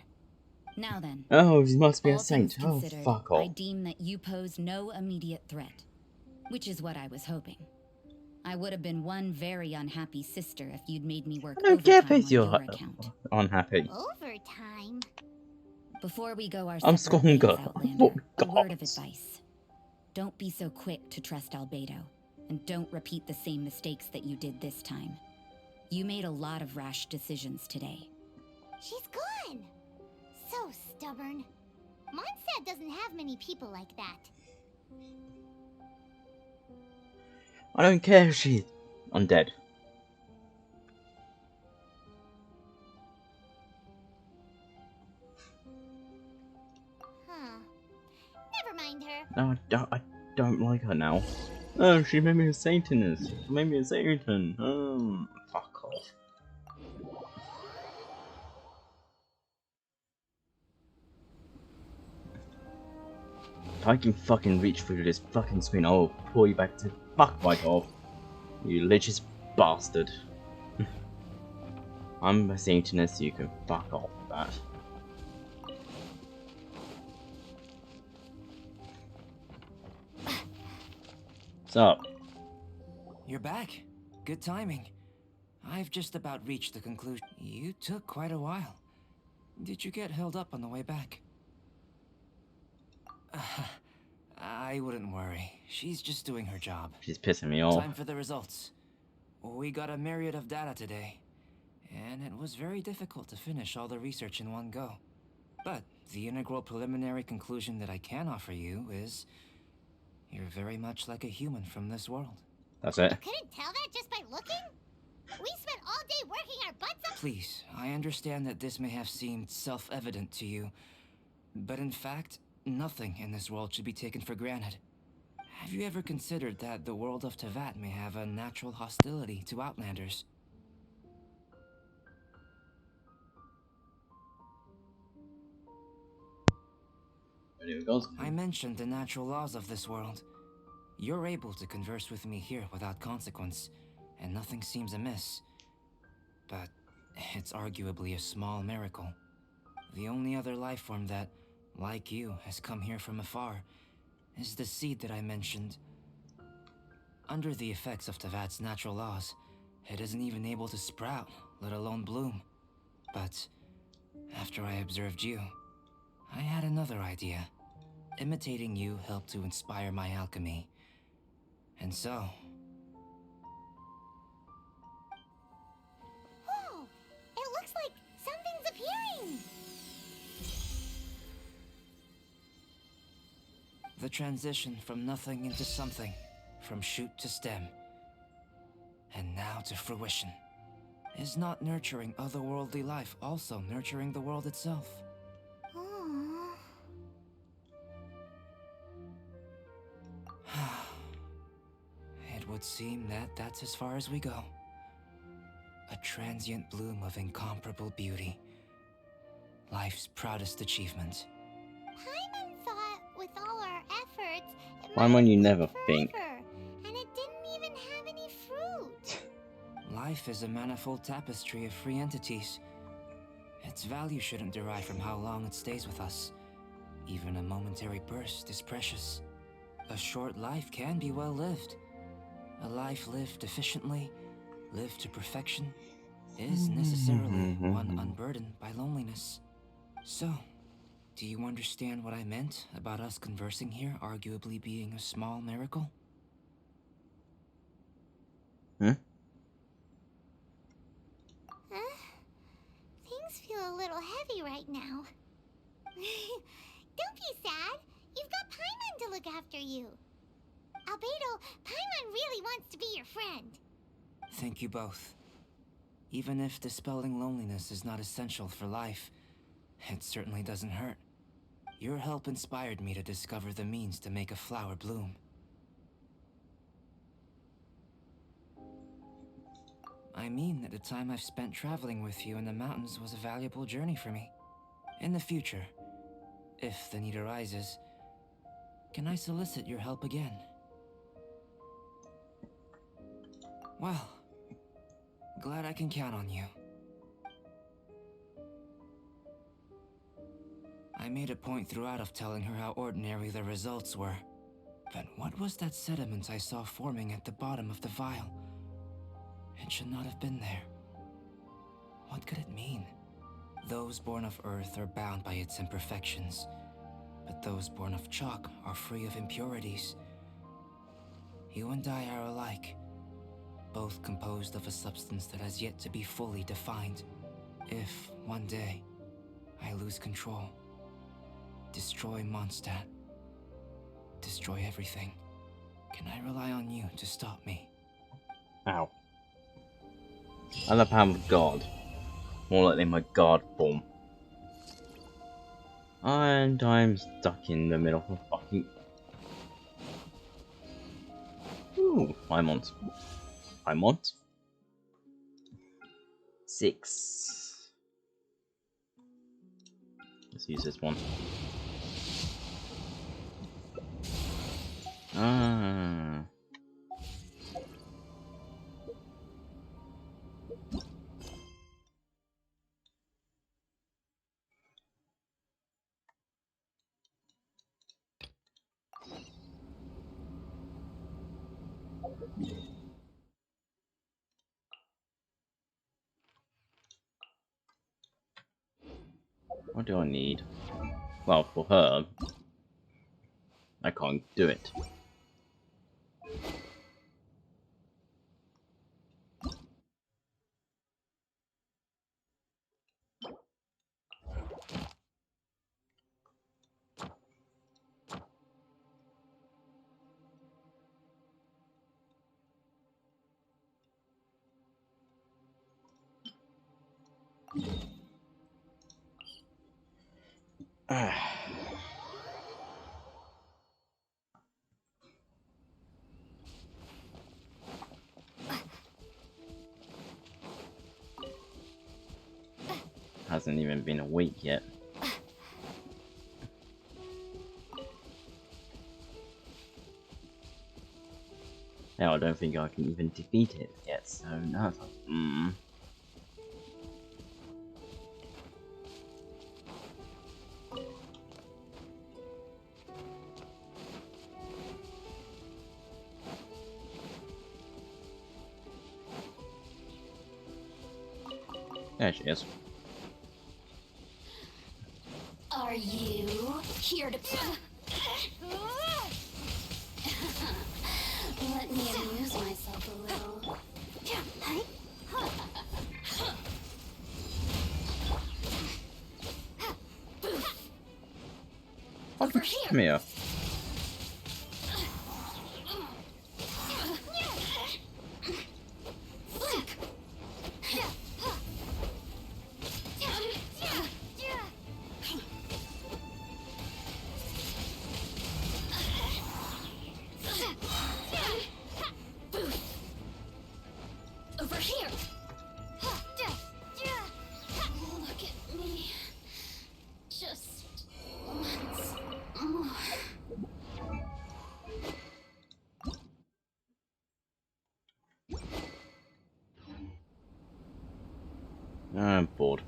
Now then, Oh, he must be a all things saint. Oh, considered, fuck I off. deem that you pose no immediate threat. Which is what I was hoping. I would have been one very unhappy sister if you'd made me work I don't care if overtime he's on your your account. unhappy. Overtime. Before we go our I'm separate ways, stronger. Outlander, Oh, a word of gods. advice. Don't be so quick to trust Albedo, and don't repeat the same mistakes that you did this time. You made a lot of rash decisions today. She's gone. So stubborn. Mondstadt doesn't have many people like that. I don't care if she's undead. Huh. Never mind her. No, I don't like her now. Oh, she made me a Satanist. She made me a Satan. Fuck off. If I can fucking reach through this fucking screen, I'll pull you back to fuck right off. You religious bastard. I'm a Satanist, you can fuck off with that. What's up? You're back. Good timing. I've just about reached the conclusion. You took quite a while. Did you get held up on the way back? I wouldn't worry. She's just doing her job. She's pissing me off. Time for the results. We got a myriad of data today, and it was very difficult to finish all the research in one go. But the integral preliminary conclusion that I can offer you is you're very much like a human from this world. That's it. You couldn't tell that just by looking? We spent all day working our butts off. Please, I understand that this may have seemed self-evident to you, but in fact, nothing in this world should be taken for granted. Have you ever considered that the world of Teyvat may have a natural hostility to Outlanders? There it goes. I mentioned the natural laws of this world. You're able to converse with me here without consequence, and nothing seems amiss. But it's arguably a small miracle. The only other life form that, like you, has come here from afar is the seed that I mentioned. Under the effects of Teyvat's natural laws, It isn't even able to sprout, let alone bloom. But after I observed you, I had another idea. Imitating you helped to inspire my alchemy. And so, Whoa! It looks like something's appearing! the transition from nothing into something, from shoot to stem, and now to fruition. Is not nurturing otherworldly life also nurturing the world itself? Aww. It would seem that that's as far as we go. A transient bloom of incomparable beauty. Life's proudest achievement. Paimon thought with all our efforts, it Why might might you live never think? forever, and it didn't even have any fruit. Life is a manifold tapestry of free entities. Its value shouldn't derive from how long it stays with us. Even a momentary burst is precious. A short life can be well lived. A life lived efficiently, lived to perfection, is necessarily one unburdened by loneliness. So, do you understand what I meant about us conversing here arguably being a small miracle? Hmm? Huh? Things feel a little heavy right now. Don't be sad. You've got Paimon to look after you. Albedo, Paimon really wants to be your friend. Thank you both. Even if dispelling loneliness is not essential for life, it certainly doesn't hurt. Your help inspired me to discover the means to make a flower bloom. I mean that the time I've spent traveling with you in the mountains was a valuable journey for me. In the future, if the need arises, can I solicit your help again? Well, glad I can count on you. I made a point throughout of telling her how ordinary the results were. But what was that sediment I saw forming at the bottom of the vial? It should not have been there. What could it mean? Those born of Earth are bound by its imperfections, but those born of chalk are free of impurities. You and I are alike, both composed of a substance that has yet to be fully defined. If, one day, I lose control, destroy Mondstadt, destroy everything, can I rely on you to stop me? Ow. I love how I'm a god. More likely my god form. And I'm stuck in the middle of fucking... Ooh, Paimon. Paimon? 6. Let's use this one. Ah. What do I need? Well, for her, I can't do it. Hasn't even been a week yet. Now I don't think I can even defeat it yet, so now it's like, There she is. Are you here to... Let me amuse myself a little. Over here. Come here. Flick. Over here. Look at me. Just once more. I'm bored.